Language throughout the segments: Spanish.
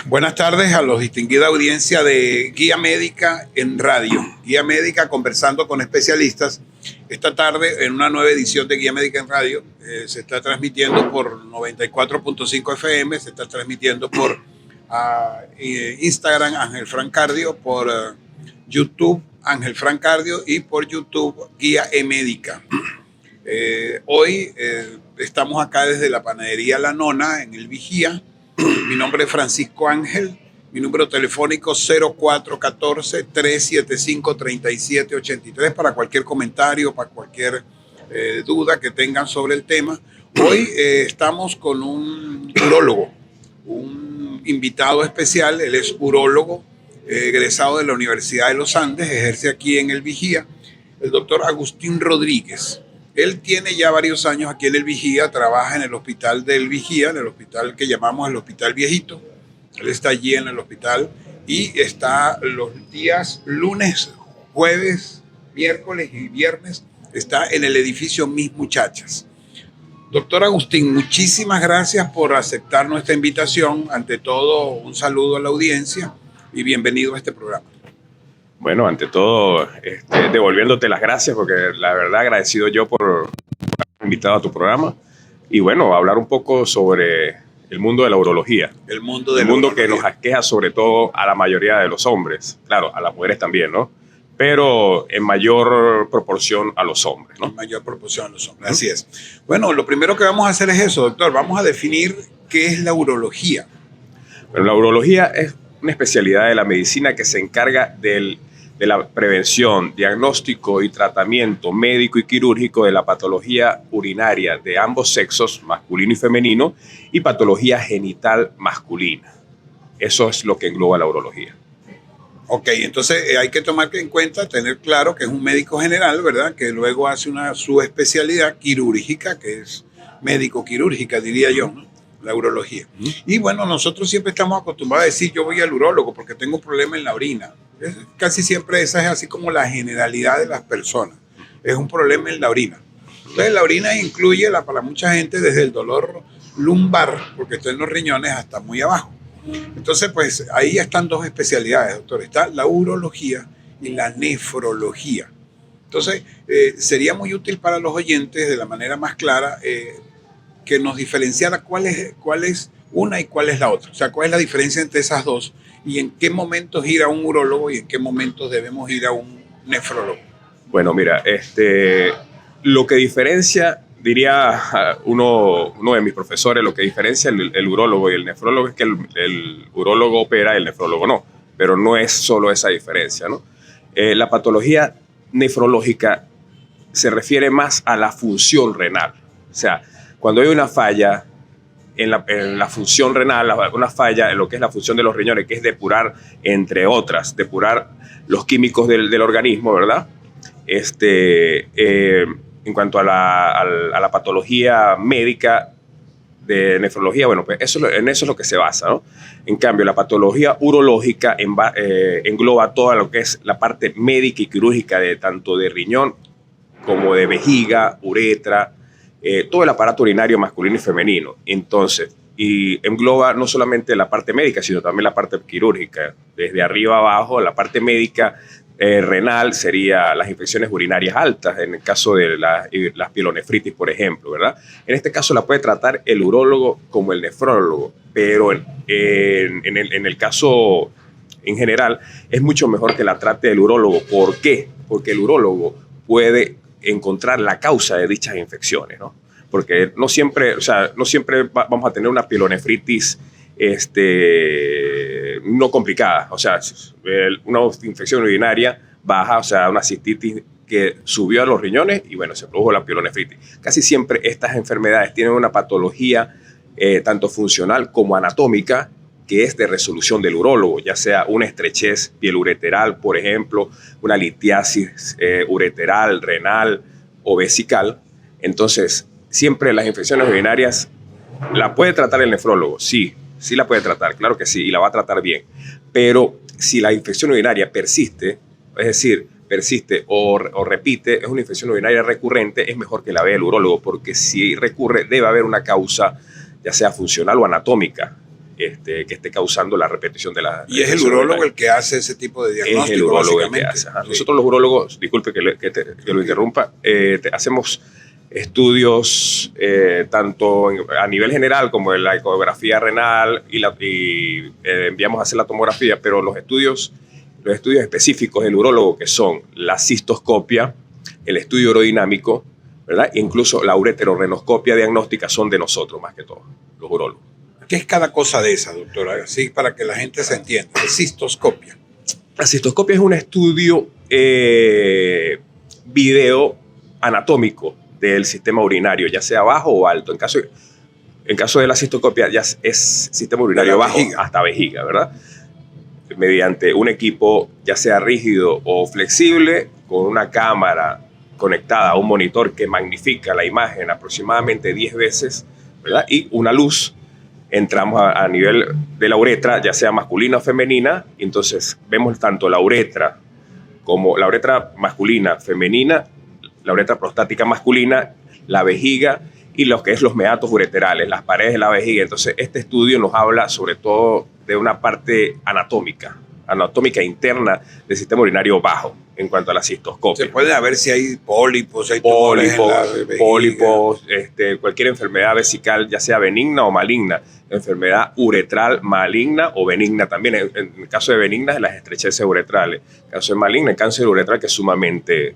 Buenas tardes a la distinguida audiencia de Guía Médica en Radio. Guía Médica conversando con especialistas. Esta tarde, en una nueva edición de Guía Médica en Radio, se está transmitiendo por 94.5 FM, se está transmitiendo por Instagram Ángel Fran Cardio, por YouTube Ángel Fran Cardio y por YouTube Guía Médica. Hoy estamos acá desde la panadería La Nona en el Vigía. Mi nombre es Francisco Ángel, mi número telefónico 0414-375-3783 para cualquier comentario, para cualquier duda que tengan sobre el tema. Hoy estamos con un urólogo, un invitado especial. Él es urólogo, egresado de la Universidad de los Andes, ejerce aquí en el Vigía, el doctor Agustín Rodríguez. Él tiene ya varios años aquí en el Vigía, trabaja en el hospital del Vigía, en el hospital que llamamos el Hospital Viejito. Él está allí en el hospital y está los días lunes, jueves, miércoles y viernes, está en el edificio Mis Muchachas. Doctor Agustín, muchísimas gracias por aceptar nuestra invitación. Ante todo, un saludo a la audiencia y bienvenido a este programa. Bueno, ante todo, devolviéndote las gracias, porque la verdad agradecido yo por haber invitado a tu programa y bueno, hablar un poco sobre el mundo de la urología. El mundo que nos aqueja sobre todo a la mayoría de los hombres, claro, a las mujeres también, ¿no? Pero en mayor proporción a los hombres, ¿no? En mayor proporción a los hombres, así es. Bueno, lo primero que vamos a hacer es eso, doctor, vamos a definir qué es la urología. Bueno, la urología es una especialidad de la medicina que se encarga de la prevención, diagnóstico y tratamiento médico y quirúrgico de la patología urinaria de ambos sexos, masculino y femenino, y patología genital masculina. Eso es lo que engloba la urología. Ok, entonces hay que tomar en cuenta, tener claro que es un médico general, ¿verdad? Que luego hace una subespecialidad quirúrgica, que es médico-quirúrgica, diría yo, ¿no? La urología. Y bueno, nosotros siempre estamos acostumbrados a decir yo voy al urólogo porque tengo un problema en la orina. Casi siempre esa es así como la generalidad de las personas. Es un problema en la orina. Entonces la orina incluye para mucha gente desde el dolor lumbar, porque está en los riñones, hasta muy abajo. Entonces pues ahí están dos especialidades, doctor. Está la urología y la nefrología. Entonces sería muy útil para los oyentes de la manera más clara que nos diferenciara cuál es una y cuál es la otra. O sea, cuál es la diferencia entre esas dos y en qué momentos ir a un urólogo y en qué momentos debemos ir a un nefrólogo. Bueno, mira, lo que diferencia, diría uno de mis profesores, lo que diferencia el urólogo y el nefrólogo es que el urólogo opera y el nefrólogo no, pero no es solo esa diferencia, ¿no? La patología nefrológica se refiere más a la función renal, o sea, cuando hay una falla en la función renal, una falla en lo que es la función de los riñones, que es depurar, entre otras, depurar los químicos del organismo, ¿verdad? En cuanto a la patología médica de nefrología, bueno, pues en eso es lo que se basa, ¿no? En cambio, la patología urológica engloba toda lo que es la parte médica y quirúrgica tanto de riñón como de vejiga, uretra, todo el aparato urinario masculino y femenino. Entonces, y engloba no solamente la parte médica, sino también la parte quirúrgica. Desde arriba abajo, la parte médica renal sería las infecciones urinarias altas, en el caso de las pielonefritis, por ejemplo, ¿verdad? En este caso la puede tratar el urólogo como el nefrólogo, pero en el caso en general es mucho mejor que la trate el urólogo. ¿Por qué? Porque el urólogo puede encontrar la causa de dichas infecciones, ¿no? Porque no siempre vamos a tener una pielonefritis no complicada, o sea, una infección urinaria baja, o sea, una cistitis que subió a los riñones y bueno, se produjo la pielonefritis. Casi siempre estas enfermedades tienen una patología tanto funcional como anatómica, que es de resolución del urólogo, ya sea una estrechez pielureteral, por ejemplo, una litiasis ureteral, renal o vesical. Entonces, siempre las infecciones urinarias la puede tratar el nefrólogo, sí la puede tratar, claro que sí, y la va a tratar bien. Pero si la infección urinaria persiste, es decir, persiste o repite, es una infección urinaria recurrente, es mejor que la vea el urólogo, porque si recurre debe haber una causa, ya sea funcional o anatómica, que esté causando la repetición de la... Y es el urólogo el que hace ese tipo de diagnóstico. Es el urólogo el que hace. Sí. Nosotros los urólogos, disculpe que lo interrumpa, hacemos estudios tanto a nivel general como en la ecografía renal y enviamos a hacer la tomografía, pero los estudios específicos del urólogo, que son la cistoscopia, el estudio urodinámico, ¿verdad? E incluso la ureterorenoscopia diagnóstica son de nosotros más que todo, los urólogos. ¿Qué es cada cosa de esa, doctora? Así para que la gente se entienda. La cistoscopia. La cistoscopia es un estudio video anatómico del sistema urinario, ya sea bajo o alto. En caso de la cistoscopia ya es sistema urinario bajo hasta vejiga, ¿verdad? Mediante un equipo ya sea rígido o flexible, con una cámara conectada a un monitor que magnifica la imagen aproximadamente 10 veces, ¿verdad? Y una luz. Entramos a nivel de la uretra, ya sea masculina o femenina, y entonces vemos tanto la uretra como la uretra masculina, femenina, la uretra prostática masculina, la vejiga y lo que es los meatos ureterales, las paredes de la vejiga. Entonces este estudio nos habla sobre todo de una parte anatómica interna del sistema urinario bajo en cuanto a la cistoscopia. Se puede ver si hay pólipos, cualquier enfermedad vesical, ya sea benigna o maligna, enfermedad uretral maligna o benigna también. En el caso de benigna, las estrecheces uretrales. En el caso de maligna, el cáncer uretral, que es sumamente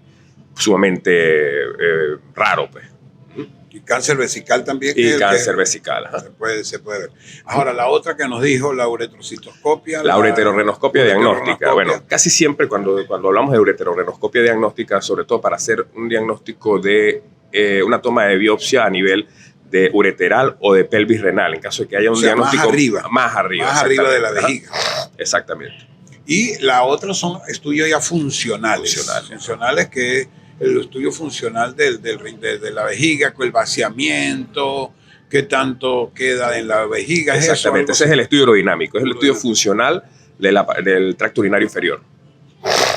raro, pues. Y cáncer vesical también. Y cáncer vesical. Ajá. Se puede ver. Ahora, la otra que nos dijo, la uretrocistoscopia. La ureterorenoscopia diagnóstica. Bueno, casi siempre cuando hablamos de ureterorenoscopia diagnóstica, sobre todo para hacer un diagnóstico de una toma de biopsia a nivel de ureteral o de pelvis renal, en caso de que haya un diagnóstico más arriba de la vejiga. Exactamente. Y la otra son estudios ya funcionales. Funcionales que el estudio funcional de la vejiga, con el vaciamiento, qué tanto queda en la vejiga. Exactamente, ese es el estudio urodinámico, es el estudio funcional del tracto urinario inferior.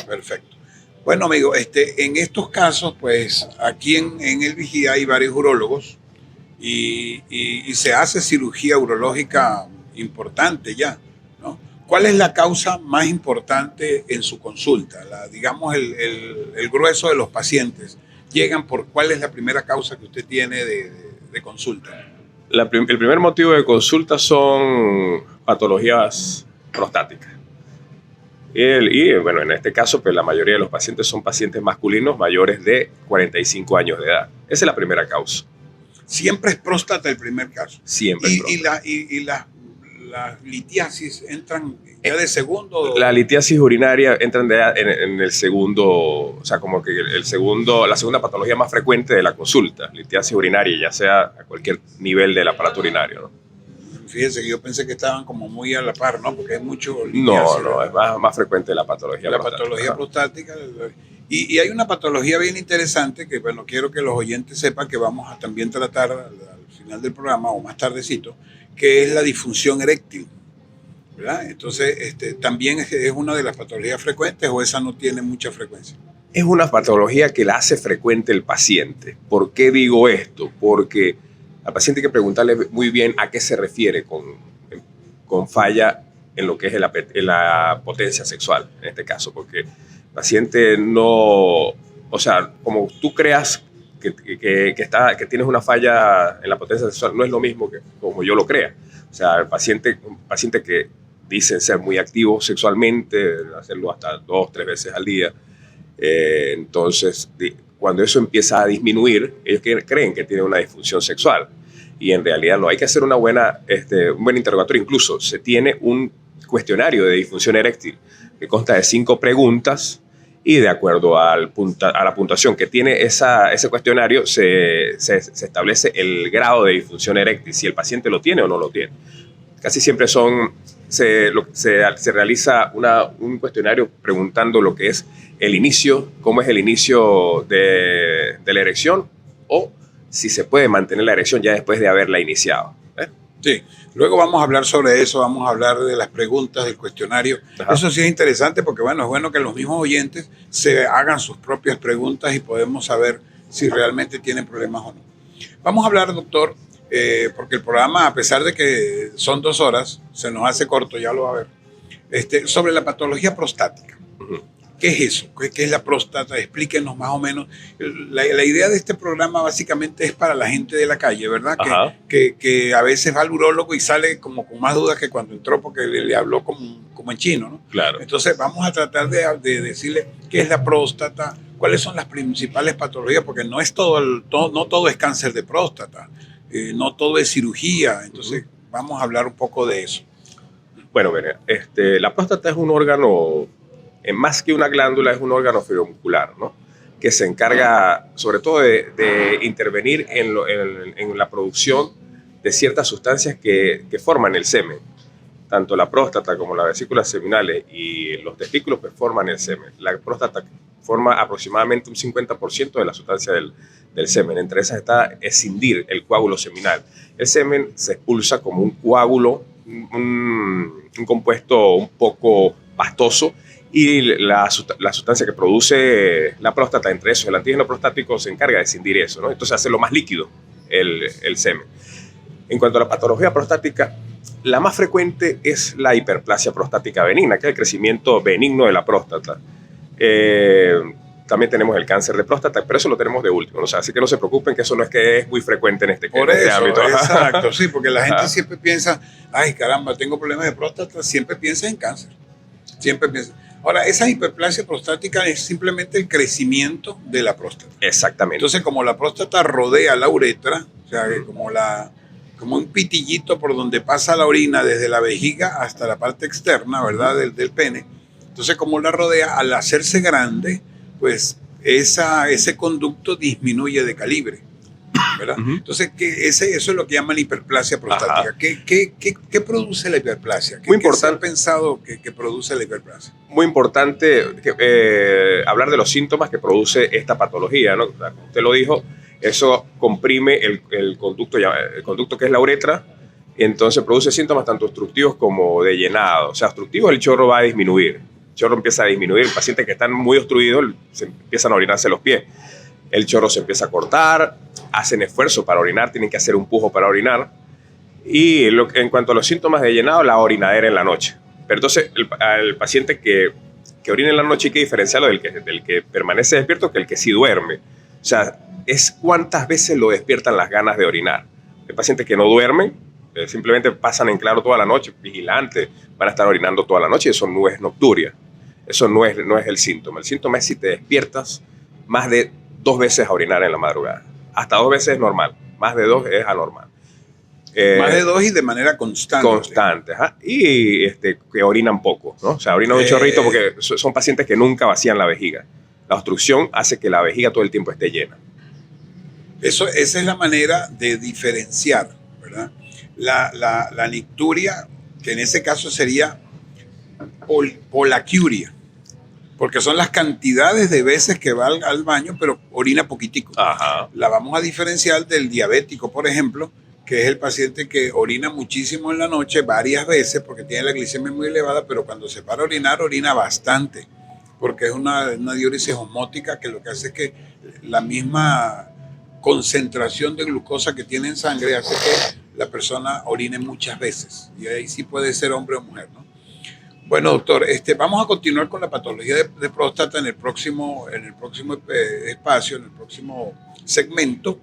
Perfecto. Bueno, amigo, en estos casos, pues aquí en el Vigía hay varios urólogos y se hace cirugía urológica importante ya, ¿no? ¿Cuál es la causa más importante en su consulta? Digamos, el grueso de los pacientes llegan por cuál es la primera causa que usted tiene de consulta. El primer motivo de consulta son patologías prostáticas. Y bueno, en este caso, pues la mayoría de los pacientes son pacientes masculinos mayores de 45 años de edad. Esa es la primera causa. Siempre es próstata el primer caso. Siempre. Y las litiasis entran ya de segundo. La litiasis urinaria entran en el segundo, o sea, como que la segunda patología más frecuente de la consulta, litiasis urinaria, ya sea a cualquier nivel del aparato urinario, ¿no? Fíjese que yo pensé que estaban como muy a la par, ¿no? Porque hay mucho litiasis. No, es más frecuente la patología prostática. La patología prostática. Y hay una patología bien interesante que, bueno, quiero que los oyentes sepan que vamos a también tratar al final del programa o más tardecito, que es la disfunción eréctil, ¿verdad? Entonces, también es una de las patologías frecuentes, o esa no tiene mucha frecuencia. Es una patología que la hace frecuente el paciente. ¿Por qué digo esto? Porque al paciente hay que preguntarle muy bien a qué se refiere con falla en lo que es en la potencia sexual, en este caso, porque el paciente no, o sea, como tú creas que tienes una falla en la potencia sexual, no es lo mismo que como yo lo crea. O sea, un paciente que dicen ser muy activo sexualmente, hacerlo hasta 2-3 veces al día, entonces cuando eso empieza a disminuir, ellos creen que tienen una disfunción sexual y en realidad no. Hay que hacer un buen interrogatorio. Incluso se tiene un cuestionario de disfunción eréctil que consta de 5 preguntas y de acuerdo a la puntuación que tiene ese cuestionario se establece el grado de disfunción eréctil, si el paciente lo tiene o no lo tiene. Casi siempre se realiza un cuestionario preguntando lo que es el inicio, cómo es el inicio de la erección o si se puede mantener la erección ya después de haberla iniciado. Sí, luego vamos a hablar sobre eso, vamos a hablar de las preguntas del cuestionario. Ajá. Eso sí es interesante porque, bueno, es bueno que los mismos oyentes se hagan sus propias preguntas y podemos saber si realmente tienen problemas o no. Vamos a hablar, doctor, porque el programa, a pesar de que son 2 horas, se nos hace corto, ya lo va a ver, sobre la patología prostática. Ujú. ¿Qué es eso? ¿Qué es la próstata? Explíquenos más o menos. La idea de este programa básicamente es para la gente de la calle, ¿verdad? Ajá. Que a veces va al urólogo y sale como con más dudas que cuando entró porque le habló como en chino, ¿no? Claro. Entonces vamos a tratar de decirle qué es la próstata, cuáles son las principales patologías, porque no es no todo es cáncer de próstata, no todo es cirugía. Entonces vamos a hablar un poco de eso. Bueno, la próstata es un órgano, más que una glándula, es un órgano fibromuscular, ¿no? Que se encarga sobre todo de intervenir en la producción de ciertas sustancias que forman el semen. Tanto la próstata como las vesículas seminales y los testículos pues, forman el semen. La próstata forma aproximadamente un 50% de la sustancia del semen. Entre esas está escindir el coágulo seminal. El semen se expulsa como un coágulo, un compuesto un poco pastoso, y la sustancia que produce la próstata, entre eso el antígeno prostático, se encarga de escindir eso, ¿no? Entonces hace lo más líquido el semen. En cuanto a la patología prostática, la más frecuente es la hiperplasia prostática benigna, que es el crecimiento benigno de la próstata. También tenemos el cáncer de próstata, pero eso lo tenemos de último, ¿no? O sea, así que no se preocupen, que eso no es que es muy frecuente en este ámbito. Exacto, sí, porque la gente Ajá. siempre piensa, ay caramba, tengo problemas de próstata, siempre piensa en cáncer, siempre piensa. Ahora, esa hiperplasia prostática es simplemente el crecimiento de la próstata. Exactamente. Entonces, como la próstata rodea la uretra, o sea, como un pitillito por donde pasa la orina desde la vejiga hasta la parte externa, ¿verdad? Del pene. Entonces, como la rodea, al hacerse grande, pues ese conducto disminuye de calibre, ¿verdad? Entonces, eso es lo que llaman hiperplasia prostática. ¿Qué produce la hiperplasia? Muy importante. ¿Qué se ha pensado que produce la hiperplasia? Muy importante hablar de los síntomas que produce esta patología, ¿no? Usted lo dijo, eso comprime el conducto que es la uretra, y entonces produce síntomas tanto obstructivos como de llenado. O sea, obstructivo, el chorro va a disminuir. El chorro empieza a disminuir. Pacientes que están muy obstruidos se empiezan a orinarse los pies. El chorro se empieza a cortar, hacen esfuerzo para orinar, tienen que hacer un pujo para orinar. Y en cuanto a los síntomas de llenado, la orinadera en la noche. Pero entonces, el paciente que orina en la noche hay que diferenciarlo del que permanece despierto que el que sí duerme. O sea, es cuántas veces lo despiertan las ganas de orinar. El paciente que no duerme, simplemente pasan en claro toda la noche, vigilantes, van a estar orinando toda la noche, y eso no es nocturia. Eso no es el síntoma. El síntoma es si te despiertas más de 2 veces a orinar en la madrugada. Hasta 2 veces es normal, más de 2 es anormal. Más de 2 y de manera constante. Constante, ajá. Y que orinan poco, ¿no? O sea, orinan un chorrito porque son pacientes que nunca vacían la vejiga. La obstrucción hace que la vejiga todo el tiempo esté llena. Esa es la manera de diferenciar, ¿verdad? La nicturia, que en ese caso sería polaquiuria, porque son las cantidades de veces que va al baño, pero orina poquitico. Ajá. La vamos a diferenciar del diabético, por ejemplo, que es el paciente que orina muchísimo en la noche, varias veces, porque tiene la glicemia muy elevada, pero cuando se para a orinar, orina bastante, porque es una diuresis osmótica que lo que hace es que la misma concentración de glucosa que tiene en sangre hace que la persona orine muchas veces. Y ahí sí puede ser hombre o mujer, ¿no? Bueno, doctor, vamos a continuar con la patología de próstata en el próximo espacio, en el próximo segmento.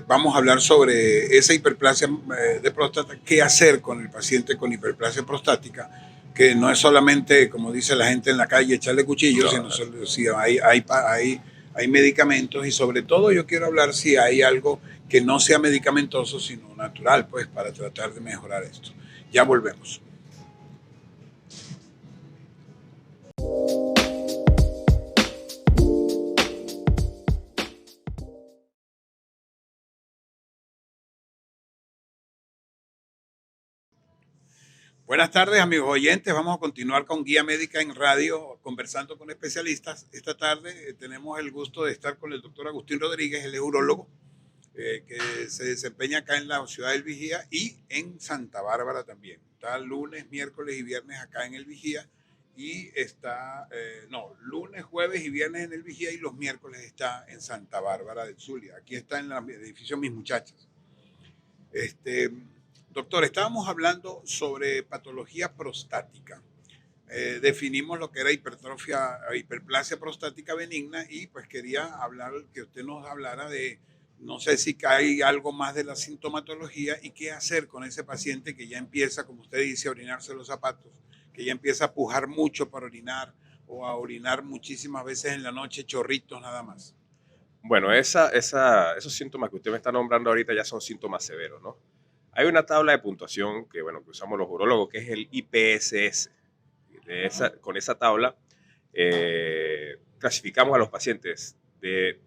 Vamos a hablar sobre esa hiperplasia de próstata, qué hacer con el paciente con hiperplasia prostática, que no es solamente, como dice la gente en la calle, echarle cuchillos, sino si hay medicamentos, y sobre todo yo quiero hablar si hay algo que no sea medicamentoso, sino natural, pues, para tratar de mejorar esto. Ya volvemos. Buenas tardes, amigos oyentes. Vamos a continuar con Guía Médica en Radio, conversando con especialistas. Esta tarde tenemos el gusto de estar con el doctor Agustín Rodríguez, el urólogo, que se desempeña acá en la ciudad del Vigía y en Santa Bárbara también. Está lunes, miércoles y viernes acá en el Vigía y está, no, lunes, jueves y viernes en el Vigía y los miércoles está en Santa Bárbara del Zulia. Aquí está en el edificio Mis Muchachas. Este, doctor, estábamos hablando sobre patología prostática. Definimos lo que era hiperplasia prostática benigna y pues quería hablar, que usted nos hablara de, no sé si hay algo más de la sintomatología y qué hacer con ese paciente que ya empieza, como usted dice, a orinarse los zapatos, que ya empieza a pujar mucho para orinar o a orinar muchísimas veces en la noche, chorritos nada más. Bueno, esos síntomas que usted me está nombrando ahorita ya son síntomas severos, ¿no? Hay una tabla de puntuación que, bueno, que usamos los urólogos, que es el IPSS. Con esa tabla clasificamos a los pacientes de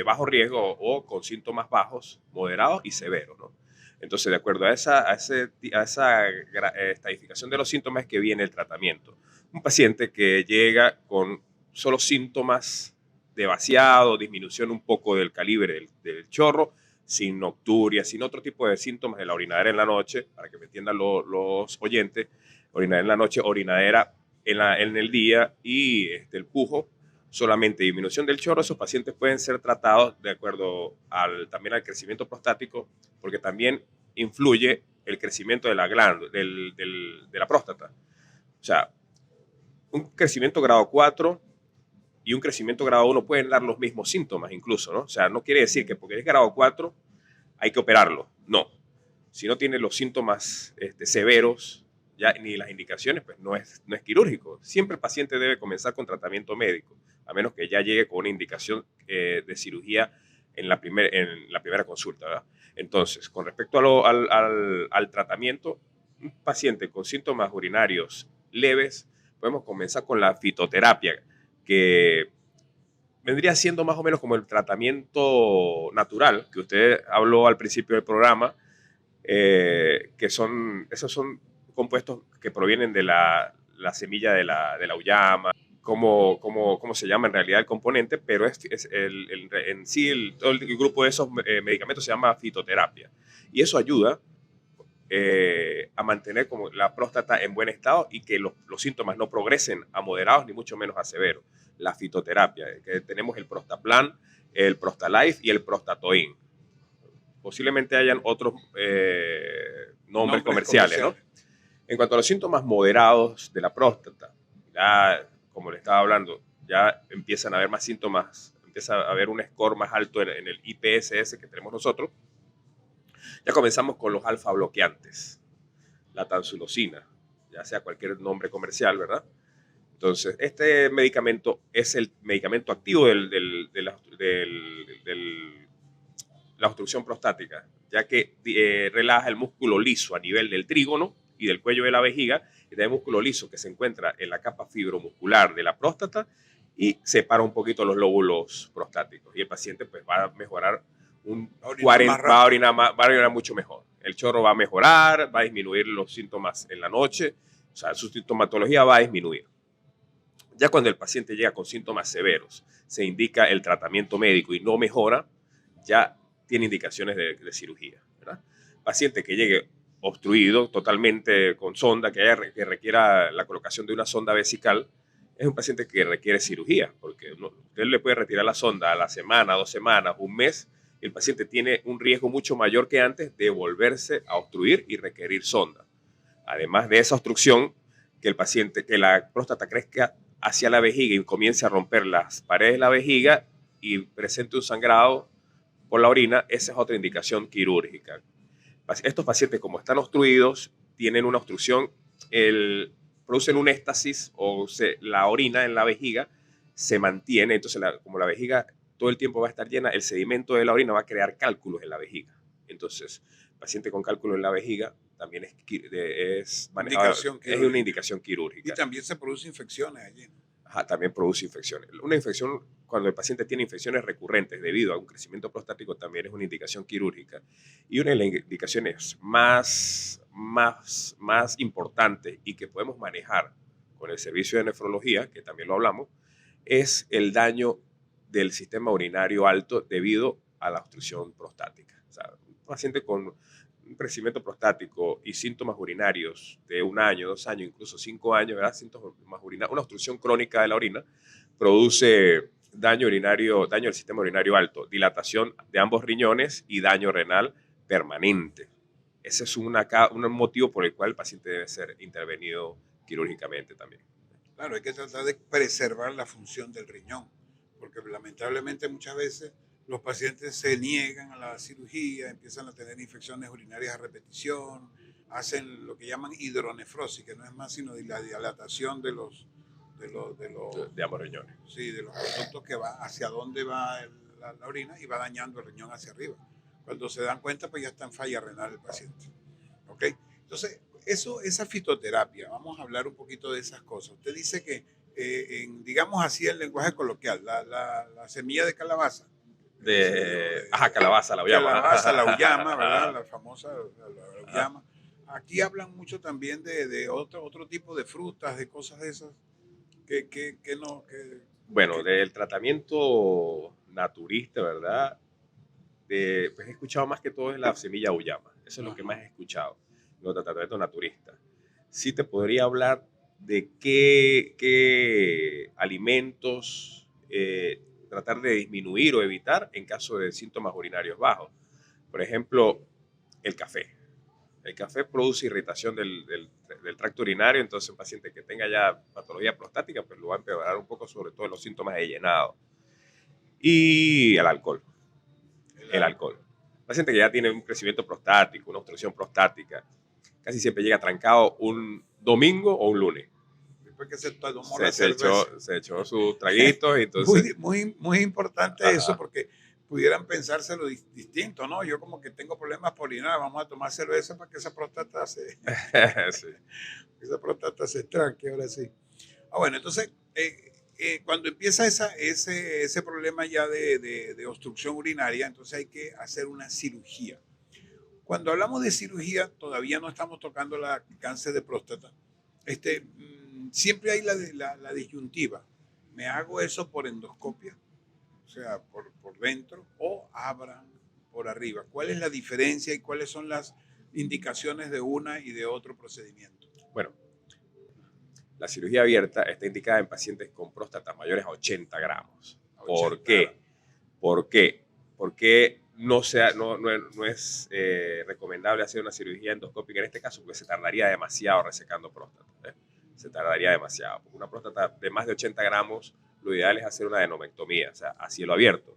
bajo riesgo o con síntomas bajos, moderados y severos, ¿no? Entonces, de acuerdo a esa estadificación de los síntomas es que viene el tratamiento. Un paciente que llega con solo síntomas de vaciado, disminución un poco del calibre del chorro, sin nocturia, sin otro tipo de síntomas de la orinadera en la noche, para que me entiendan los oyentes, orinadera en la noche, orinadera en el día y el pujo, solamente disminución del chorro. Esos pacientes pueden ser tratados de acuerdo también al crecimiento prostático, porque también influye el crecimiento de la glándula, de la próstata. O sea, un crecimiento grado 4 y un crecimiento grado 1 pueden dar los mismos síntomas incluso, ¿no? O sea, no quiere decir que porque es grado 4 hay que operarlo, no. Si no tiene los síntomas severos, ya ni las indicaciones, pues no es quirúrgico. Siempre el paciente debe comenzar con tratamiento médico, a menos que ya llegue con una indicación de cirugía en la primera consulta, ¿verdad? Entonces, con respecto al tratamiento, un paciente con síntomas urinarios leves, podemos comenzar con la fitoterapia, que vendría siendo más o menos como el tratamiento natural que usted habló al principio del programa, esos son compuestos que provienen de la semilla de la uyama, cómo se llama en realidad el componente, pero en sí todo el grupo de esos medicamentos se llama fitoterapia. Y eso ayuda a mantener como la próstata en buen estado y que los síntomas no progresen a moderados ni mucho menos a severos. La fitoterapia, que tenemos el Prostaplan, el Prostalife y el Prostatoin. Posiblemente hayan otros nombres comerciales, ¿no? En cuanto a los síntomas moderados de la próstata, ya, como le estaba hablando, ya empiezan a haber más síntomas, empieza a haber un score más alto en el IPSS que tenemos nosotros. Ya comenzamos con los alfa bloqueantes, la tansulosina, ya sea cualquier nombre comercial, ¿verdad? Entonces, este medicamento es el medicamento activo de la obstrucción prostática, ya que relaja el músculo liso a nivel del trígono y del cuello de la vejiga, y también músculo liso que se encuentra en la capa fibromuscular de la próstata y separa un poquito los lóbulos prostáticos. Y el paciente pues va a mejorar va a orinar mucho mejor. El chorro va a mejorar, va a disminuir los síntomas en la noche, o sea, su sintomatología va a disminuir. Ya cuando el paciente llega con síntomas severos, se indica el tratamiento médico y no mejora, ya tiene indicaciones de cirugía, ¿verdad? Paciente que llegue obstruido totalmente con sonda, que requiera la colocación de una sonda vesical, es un paciente que requiere cirugía, porque usted le puede retirar la sonda a la semana, 2 semanas, un mes, y el paciente tiene un riesgo mucho mayor que antes de volverse a obstruir y requerir sonda. Además de esa obstrucción, que la próstata crezca hacia la vejiga y comience a romper las paredes de la vejiga y presente un sangrado por la orina, esa es otra indicación quirúrgica. Estos pacientes, como están obstruidos, tienen una obstrucción, producen un éstasis la orina en la vejiga se mantiene, entonces como la vejiga todo el tiempo va a estar llena, el sedimento de la orina va a crear cálculos en la vejiga. Entonces, paciente con cálculos en la vejiga también es una indicación quirúrgica. Y también se producen infecciones allí. Ajá, también produce infecciones. Una infección, cuando el paciente tiene infecciones recurrentes debido a un crecimiento prostático, también es una indicación quirúrgica. Y una de las indicaciones más importantes y que podemos manejar con el servicio de nefrología, que también lo hablamos, es el daño del sistema urinario alto debido a la obstrucción prostática. O sea, un paciente con un crecimiento prostático y síntomas urinarios de 1 año, 2 años, incluso 5 años, ¿verdad? Síntomas urinarios, una obstrucción crónica de la orina produce daño urinario, daño del sistema urinario alto, dilatación de ambos riñones y daño renal permanente. Ese es un motivo por el cual el paciente debe ser intervenido quirúrgicamente también. Claro, hay que tratar de preservar la función del riñón, porque lamentablemente muchas veces los pacientes se niegan a la cirugía, empiezan a tener infecciones urinarias a repetición, hacen lo que llaman hidronefrosis, que no es más sino la dilatación De ambos riñones. sí, de los productos que va hacia dónde va la orina y va dañando el riñón hacia arriba. Cuando se dan cuenta, pues ya está en falla renal el paciente. ¿Ok? Entonces, esa fitoterapia, vamos a hablar un poquito de esas cosas. Usted dice que, digamos así el lenguaje coloquial, la semilla de calabaza. Calabaza, la uyama. Calabaza, la uyama, ¿verdad? La famosa la uyama. Aquí hablan mucho también de otro tipo de frutas, de cosas de esas. Bueno, del tratamiento naturista, ¿verdad? Pues he escuchado más que todo es la semilla uyama. Eso es lo que más he escuchado, los tratamientos naturistas. Sí te podría hablar de qué alimentos tratar de disminuir o evitar en caso de síntomas urinarios bajos. Por ejemplo, el café. El café produce irritación del tracto urinario, entonces un paciente que tenga ya patología prostática pues lo va a empeorar un poco, sobre todo los síntomas de llenado. Y el alcohol. El alcohol. Un paciente que ya tiene un crecimiento prostático, una obstrucción prostática, casi siempre llega trancado un domingo o un lunes. Después que se tomó se echó sus traguitos. Y entonces, muy importante eso, porque pudieran pensárselo distinto, ¿no? Yo como que tengo problemas por orinar, vamos a tomar cerveza para que esa próstata sí. esa próstata se tranque, ahora sí. Bueno, entonces, cuando empieza ese problema ya de obstrucción urinaria, entonces hay que hacer una cirugía. Cuando hablamos de cirugía, todavía no estamos tocando la cáncer de próstata. Siempre hay la disyuntiva. ¿Me hago eso por endoscopia? O sea, por dentro, o abran por arriba. ¿Cuál es la diferencia y cuáles son las indicaciones de una y de otro procedimiento? Bueno, la cirugía abierta está indicada en pacientes con próstata mayores a 80 gramos. ¿Por qué? ¿Por qué? Porque no es recomendable hacer una cirugía endoscópica en este caso, porque se tardaría demasiado resecando próstata. Se tardaría demasiado. Porque una próstata de más de 80 gramos, lo ideal es hacer una adenomectomía, o sea, a cielo abierto.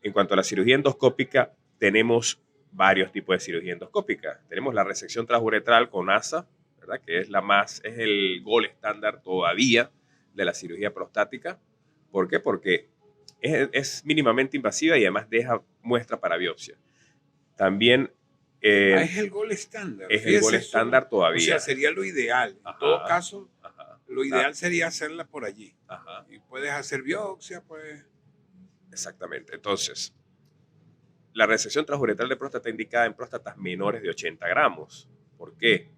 En cuanto a la cirugía endoscópica, tenemos varios tipos de cirugía endoscópica. Tenemos la resección transuretral con ASA, ¿verdad? Que es el gold estándar todavía de la cirugía prostática. ¿Por qué? Porque es mínimamente invasiva y además deja muestra para biopsia. También es el gold estándar. Es el gold estándar todavía. O sea, sería lo ideal. En todo caso, lo ideal sería hacerla por allí. Y puedes hacer biopsia, pues. Exactamente. Entonces, la resección transuretral de próstata indicada en próstatas menores de 80 gramos. ¿Por qué?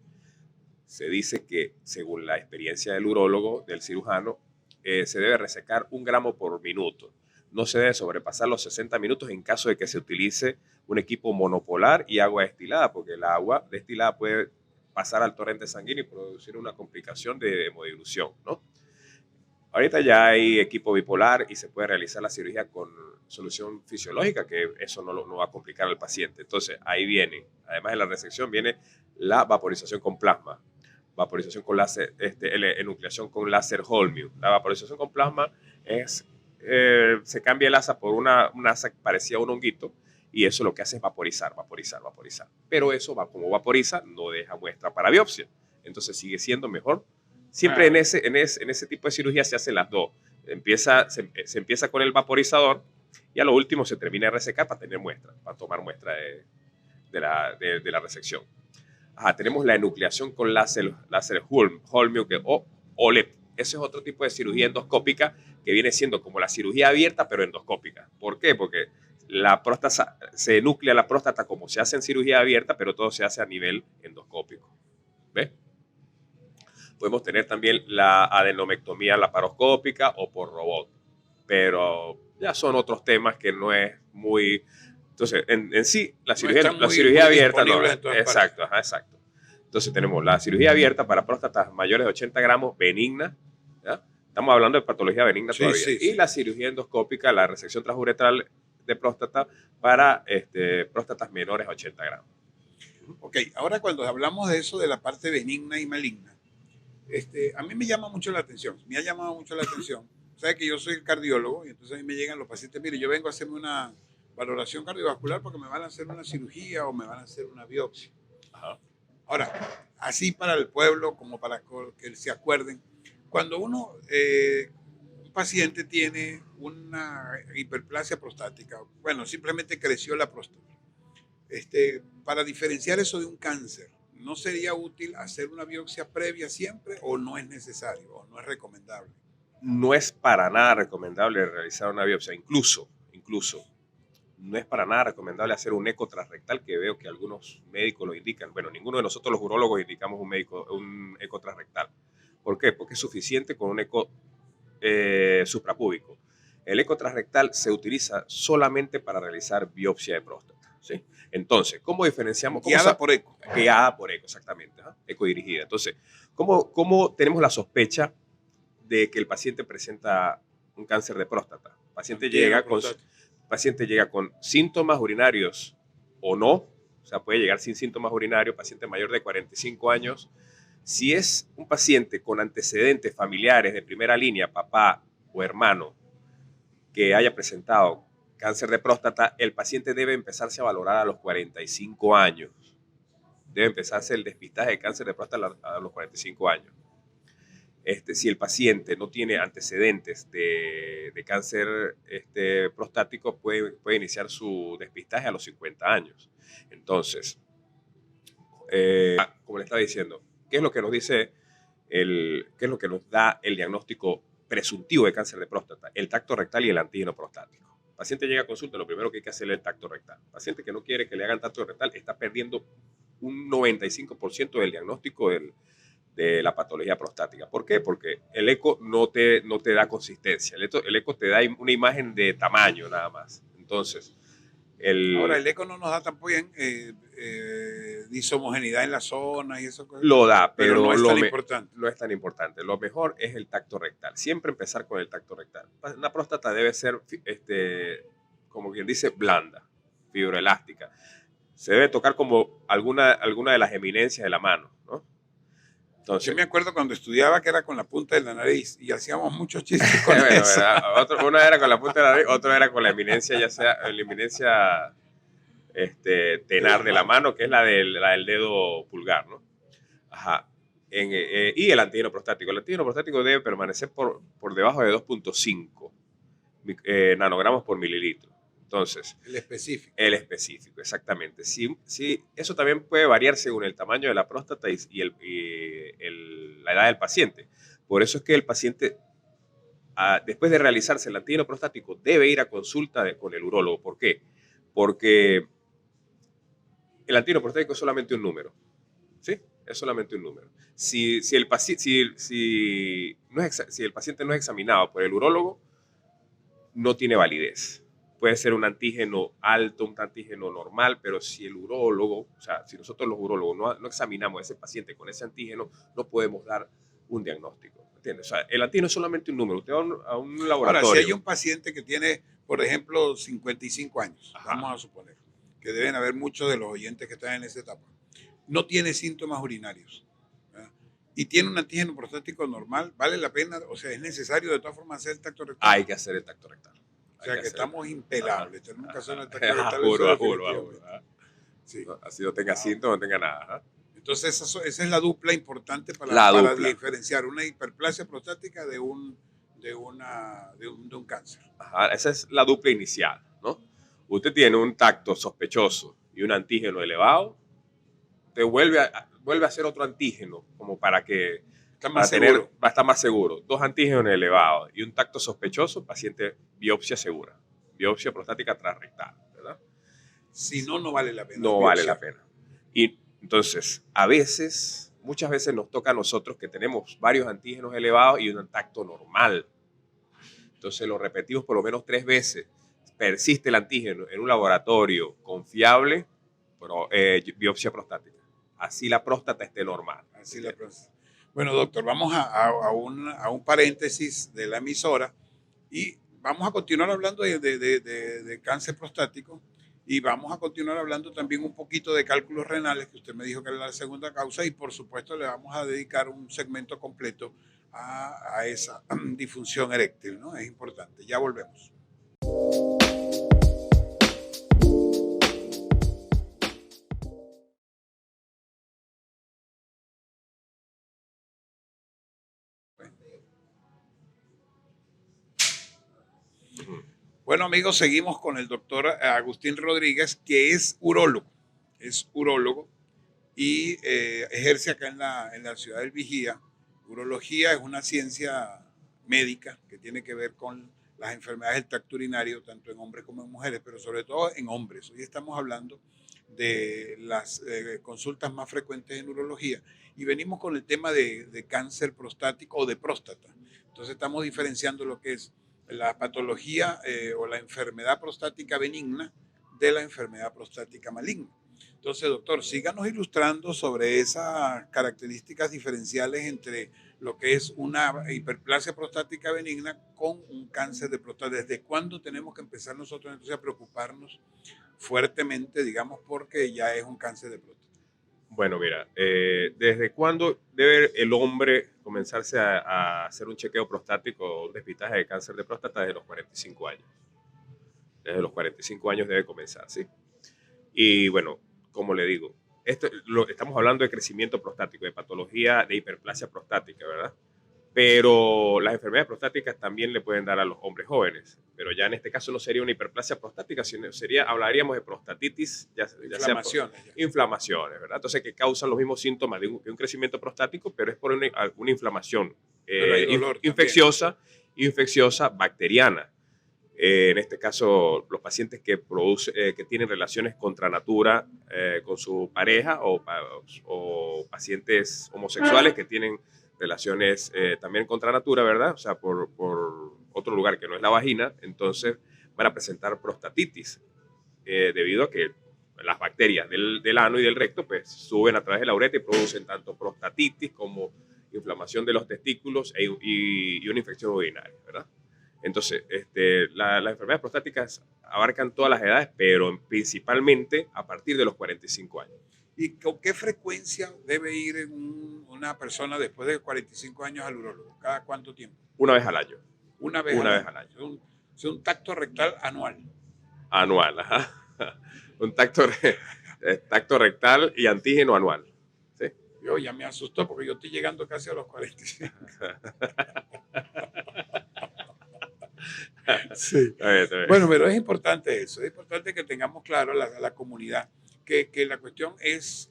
Se dice que, según la experiencia del urólogo, del cirujano, se debe resecar 1 gramo por minuto. No se debe sobrepasar los 60 minutos en caso de que se utilice un equipo monopolar y agua destilada, porque el agua destilada puede pasar al torrente sanguíneo y producir una complicación de hemodilución, ¿no? Ahorita ya hay equipo bipolar y se puede realizar la cirugía con solución fisiológica, que eso no va a complicar al paciente. Entonces, ahí viene, además de la resección, viene la vaporización con plasma, vaporización con láser, enucleación con láser Holmium. La vaporización con plasma se cambia el asa por una asa que parecía un honguito, y eso lo que hace es vaporizar. Pero eso, como vaporiza, no deja muestra para biopsia. Entonces sigue siendo mejor. Siempre en ese tipo de cirugía se hacen las dos. Se empieza con el vaporizador y a lo último se termina de resecar para tener muestra, para tomar muestra de la resección. Tenemos la enucleación con láser Holmium o OLED. Ese es otro tipo de cirugía endoscópica que viene siendo como la cirugía abierta, pero endoscópica. ¿Por qué? Porque la próstata, se enuclea la próstata como se hace en cirugía abierta, pero todo se hace a nivel endoscópico. ¿Ves? Podemos tener también la adenomectomía laparoscópica o por robot, pero ya son otros temas que no es muy... Entonces, en sí, la No cirugía, están la muy- cirugía muy abierta... No, disponibles en todas exacto, ajá, exacto. Entonces tenemos la cirugía abierta para próstatas mayores de 80 gramos, benigna, ¿ya? Estamos hablando de patología benigna Sí, todavía. sí, Y sí. la cirugía endoscópica, la resección transuretral de próstata para próstatas menores a 80 gramos. Ok, ahora cuando hablamos de eso, de la parte benigna y maligna, a mí me llama mucho la atención, me ha llamado mucho la atención. Sabes que yo soy cardiólogo y entonces a mí me llegan los pacientes, mire, yo vengo a hacerme una valoración cardiovascular porque me van a hacer una cirugía o me van a hacer una biopsia. Ajá. Ahora, así para el pueblo, como para que se acuerden, cuando un paciente tiene una hiperplasia prostática, bueno, simplemente creció la próstata, para diferenciar eso de un cáncer, ¿no sería útil hacer una biopsia previa siempre o no es necesario o no es recomendable? No es para nada recomendable realizar una biopsia, incluso, no es para nada recomendable hacer un eco transrectal, que veo que algunos médicos lo indican. Bueno, ninguno de nosotros los urólogos indicamos un eco transrectal. ¿Por qué? Porque es suficiente con un eco suprapúbico. El eco transrectal se utiliza solamente para realizar biopsia de próstata, ¿sí? Entonces, ¿cómo diferenciamos? Guiada por eco. Guiada por eco, exactamente. ¿Ah? Eco dirigida. Entonces, ¿cómo tenemos la sospecha de que el paciente presenta un cáncer de próstata? El paciente llega con síntomas urinarios o no, o sea, puede llegar sin síntomas urinarios, paciente mayor de 45 años. Si es un paciente con antecedentes familiares de primera línea, papá o hermano, que haya presentado cáncer de próstata, el paciente debe empezarse a valorar a los 45 años. Debe empezarse el despistaje de cáncer de próstata a los 45 años. Si el paciente no tiene antecedentes de cáncer prostático, puede iniciar su despistaje a los 50 años. Entonces, como le estaba diciendo, ¿qué es lo que nos dice qué es lo que nos da el diagnóstico presuntivo de cáncer de próstata? El tacto rectal y el antígeno prostático. El paciente llega a consulta, lo primero que hay que hacerle es el tacto rectal. El paciente que no quiere que le hagan tacto rectal está perdiendo un 95% del diagnóstico de la patología prostática. ¿Por qué? Porque el eco no te da consistencia. El eco te da una imagen de tamaño nada más. Entonces, Ahora, el eco no nos da tampoco bien dishomogeneidad en la zona y eso. Lo da, pero no es tan importante. No es tan importante. Lo mejor es el tacto rectal. Siempre empezar con el tacto rectal. Una próstata debe ser, como quien dice, blanda, fibroelástica. Se debe tocar como alguna de las eminencias de la mano, ¿no? Entonces, yo me acuerdo cuando estudiaba que era con la punta de la nariz y hacíamos muchos chistes con bueno, eso. Una era con la punta de la nariz, otra era con la eminencia, ya sea la eminencia tenar de la mano, que es la del dedo pulgar, ¿no? Ajá. Y el antígeno prostático. El antígeno prostático debe permanecer por debajo de 2.5 nanogramos por mililitro. Entonces, el específico, exactamente. Sí, eso también puede variar según el tamaño de la próstata y la edad del paciente. Por eso es que el paciente, después de realizarse el antígeno prostático, debe ir a consulta con el urólogo. ¿Por qué? Porque el antígeno prostático es solamente un número, ¿sí? Es solamente un número. Si el paciente no es examinado por el urólogo, no tiene validez. Puede ser un antígeno alto, un antígeno normal, pero si el urólogo, o sea, si nosotros los urólogos no examinamos a ese paciente con ese antígeno, no podemos dar un diagnóstico. ¿Entiendes? O sea, el antígeno es solamente un número. Usted va a un laboratorio. Ahora, si hay un paciente que tiene, por ejemplo, 55 años, ajá, vamos a suponer, que deben haber muchos de los oyentes que están en esa etapa, no tiene síntomas urinarios, ¿verdad? Y tiene un antígeno prostático normal, ¿vale la pena? O sea, ¿es necesario de todas formas hacer el tacto rectal? Hay que hacer el tacto rectal. O sea, que estamos impelables. Tenemos que hacer el tacto rectal. Juro. Sí. Así no tenga síntomas, no tenga nada. Entonces, esa es la dupla importante para diferenciar una hiperplasia prostática de un cáncer. Ajá, esa es la dupla inicial, ¿no? Usted tiene un tacto sospechoso y un antígeno elevado, te vuelve a hacer otro antígeno como para que va a estar más seguro. 2 antígenos elevados y un tacto sospechoso, paciente biopsia segura. Biopsia prostática transrectal, ¿verdad? Si no, no vale la pena. No vale la pena. Y entonces, muchas veces nos toca a nosotros que tenemos varios antígenos elevados y un tacto normal. Entonces lo repetimos por lo menos 3 veces. persiste el antígeno en un laboratorio confiable, biopsia prostática. Así la próstata esté normal. Así la próstata. Bueno, doctor, vamos a un paréntesis de la emisora y vamos a continuar hablando de cáncer prostático y vamos a continuar hablando también un poquito de cálculos renales, que usted me dijo que era la segunda causa, y por supuesto le vamos a dedicar un segmento completo a esa disfunción eréctil, ¿no? Es importante. Ya volvemos. Bueno, amigos, seguimos con el doctor Agustín Rodríguez, que es urólogo. Es urólogo y ejerce acá en la ciudad del Vigía. Urología es una ciencia médica que tiene que ver con las enfermedades del tracto urinario, tanto en hombres como en mujeres, pero sobre todo en hombres. Hoy estamos hablando de las consultas más frecuentes en urología y venimos con el tema de cáncer prostático o de próstata. Entonces estamos diferenciando lo que es la patología o la enfermedad prostática benigna de la enfermedad prostática maligna. Entonces, doctor, síganos ilustrando sobre esas características diferenciales entre lo que es una hiperplasia prostática benigna con un cáncer de próstata. ¿Desde cuándo tenemos que empezar nosotros entonces a preocuparnos fuertemente, digamos, porque ya es un cáncer de próstata? Bueno, mira, ¿desde cuándo debe el hombre comenzarse a hacer un chequeo prostático o un despistaje de cáncer de próstata? Desde los 45 años. Desde los 45 años debe comenzar, ¿sí? Y bueno, como le digo, estamos hablando de crecimiento prostático, de patología de hiperplasia prostática, ¿verdad? Pero las enfermedades prostáticas también le pueden dar a los hombres jóvenes, pero ya en este caso no sería una hiperplasia prostática, sino hablaríamos de prostatitis, ya Inflamaciones. Inflamaciones, ¿verdad? Entonces, que causan los mismos síntomas de un crecimiento prostático, pero es por una inflamación infecciosa bacteriana. En este caso, los pacientes que tienen relaciones contra natura con su pareja o pacientes homosexuales que tienen relaciones también contra natura, ¿verdad? O sea, por otro lugar que no es la vagina, entonces van a presentar prostatitis debido a que las bacterias del ano y del recto pues suben a través de la uretra y producen tanto prostatitis como inflamación de los testículos y una infección urinaria, ¿verdad? Entonces, las enfermedades prostáticas abarcan todas las edades, pero principalmente a partir de los 45 años. ¿Y con qué frecuencia debe ir una persona después de 45 años al urólogo? ¿Cada cuánto tiempo? Una vez al año. Una vez al año. Es un tacto rectal anual. Anual, ajá. Un tacto rectal y antígeno anual. ¿Sí? Yo ya me asustó porque yo estoy llegando casi a los 45. Sí. Está bien. Bueno, pero es importante eso. Es importante que tengamos claro la comunidad que la cuestión es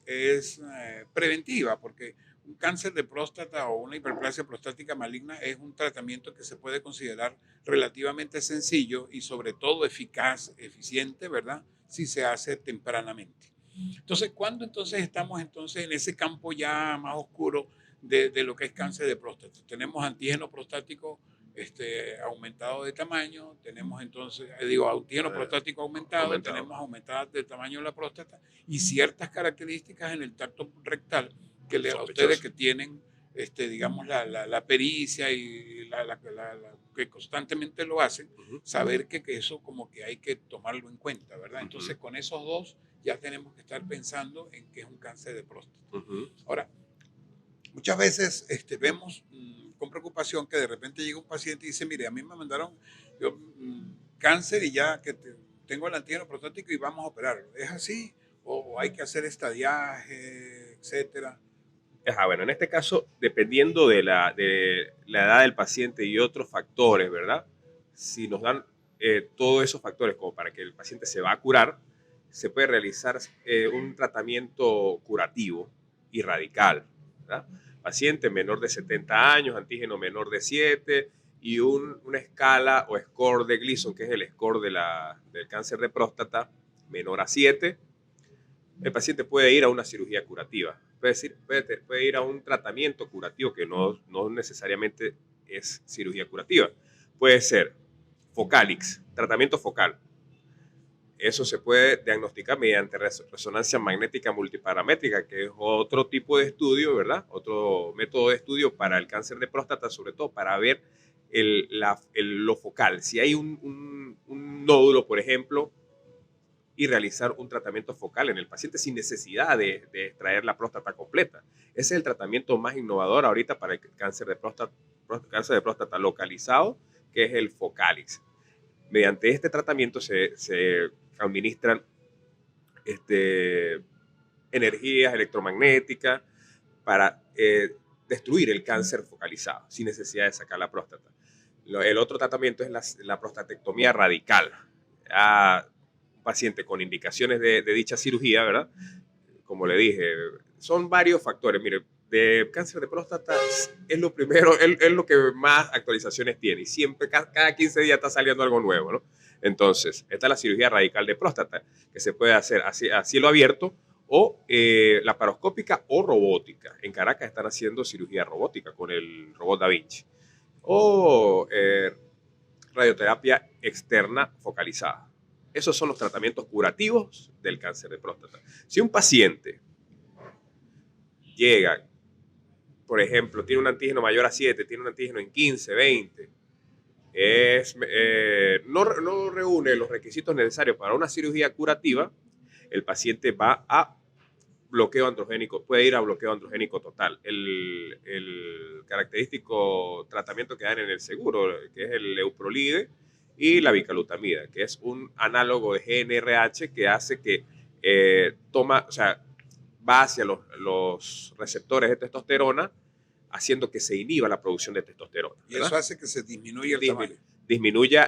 preventiva, porque un cáncer de próstata o una hiperplasia prostática maligna es un tratamiento que se puede considerar relativamente sencillo y sobre todo eficaz, eficiente, ¿verdad? Si se hace tempranamente. Entonces, ¿cuándo entonces estamos entonces en ese campo ya más oscuro de lo que es cáncer de próstata? Tenemos antígeno prostático aumentado de tamaño, tenemos entonces, antígeno prostático aumentado, tenemos aumentada de tamaño la próstata y ciertas características en el tracto rectal que a ustedes que tienen, digamos, la pericia y que constantemente lo hacen, saber que eso como que hay que tomarlo en cuenta, ¿verdad? Entonces, con esos dos ya tenemos que estar pensando en que es un cáncer de próstata. Ahora, muchas veces vemos con preocupación que de repente llega un paciente y dice, mire, a mí me mandaron cáncer y ya que tengo el antígeno prostático y vamos a operarlo. ¿Es así? ¿O hay que hacer estadiaje, etcétera? Bueno, en este caso, dependiendo de la edad del paciente y otros factores, ¿verdad? Si nos dan todos esos factores como para que el paciente se va a curar, se puede realizar un tratamiento curativo y radical, ¿verdad? Paciente menor de 70 años, antígeno menor de 7 y una escala o score de Gleason, que es el score del cáncer de próstata, menor a 7, el paciente puede ir a una cirugía curativa, puede ir a un tratamiento curativo que no necesariamente es cirugía curativa. Puede ser Focalix, tratamiento focal, Eso se puede diagnosticar mediante resonancia magnética multiparamétrica, que es otro tipo de estudio, ¿verdad? Otro método de estudio para el cáncer de próstata, sobre todo para ver lo focal. Si hay un nódulo, por ejemplo, y realizar un tratamiento focal en el paciente sin necesidad de extraer la próstata completa. Ese es el tratamiento más innovador ahorita para el cáncer de próstata localizado, que es el Focalix. Mediante este tratamiento se administran energías electromagnéticas para destruir el cáncer focalizado sin necesidad de sacar la próstata. El otro tratamiento es la prostatectomía radical. Un paciente con indicaciones de dicha cirugía, ¿verdad? Como le dije, son varios factores. Mire, de cáncer de próstata es lo primero, es lo que más actualizaciones tiene y siempre, cada 15 días está saliendo algo nuevo, ¿no? Entonces, esta es la cirugía radical de próstata, que se puede hacer a cielo abierto o laparoscópica o robótica. En Caracas están haciendo cirugía robótica con el robot Da Vinci. O radioterapia externa focalizada. Esos son los tratamientos curativos del cáncer de próstata. Si un paciente llega, por ejemplo, tiene un antígeno mayor a 7, tiene un antígeno en 15, 20, no reúne los requisitos necesarios para una cirugía curativa, el paciente va a bloqueo androgénico, puede ir a bloqueo androgénico total. El característico tratamiento que dan en el seguro, que es el Leuprolide y la bicalutamida, que es un análogo de GnRH que hace que va hacia los receptores de testosterona, haciendo que se inhiba la producción de testosterona. ¿Verdad? Y eso hace que se disminuya el tamaño. Disminuye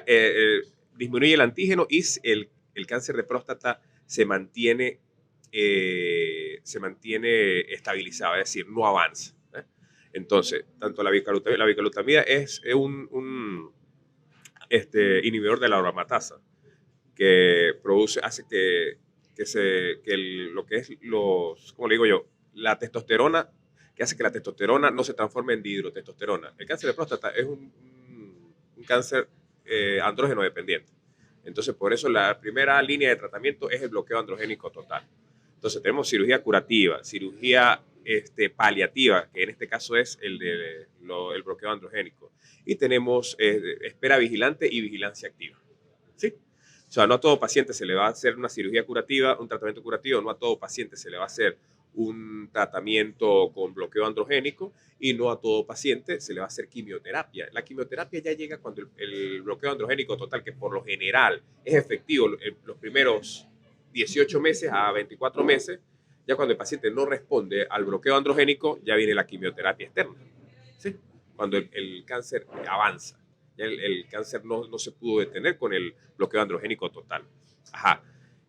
el antígeno y el cáncer de próstata se mantiene estabilizado, es decir, no avanza. Entonces, tanto la bicalutamida es un inhibidor de la aromatasa, que hace ¿cómo le digo yo? La testosterona, que hace que la testosterona no se transforme en dihidrotestosterona. El cáncer de próstata es un cáncer andrógeno dependiente. Entonces, por eso la primera línea de tratamiento es el bloqueo androgénico total. Entonces, tenemos cirugía curativa, cirugía paliativa, que en este caso es el bloqueo androgénico. Y tenemos espera vigilante y vigilancia activa. ¿Sí? O sea, no a todo paciente se le va a hacer una cirugía curativa, un tratamiento curativo, no a todo paciente se le va a hacer un tratamiento con bloqueo androgénico y no a todo paciente se le va a hacer quimioterapia. La quimioterapia ya llega cuando el bloqueo androgénico total, que por lo general es efectivo los primeros 18 meses a 24 meses, ya cuando el paciente no responde al bloqueo androgénico, ya viene la quimioterapia externa. ¿Sí? Cuando el cáncer avanza. Ya el cáncer no se pudo detener con el bloqueo androgénico total. Ajá.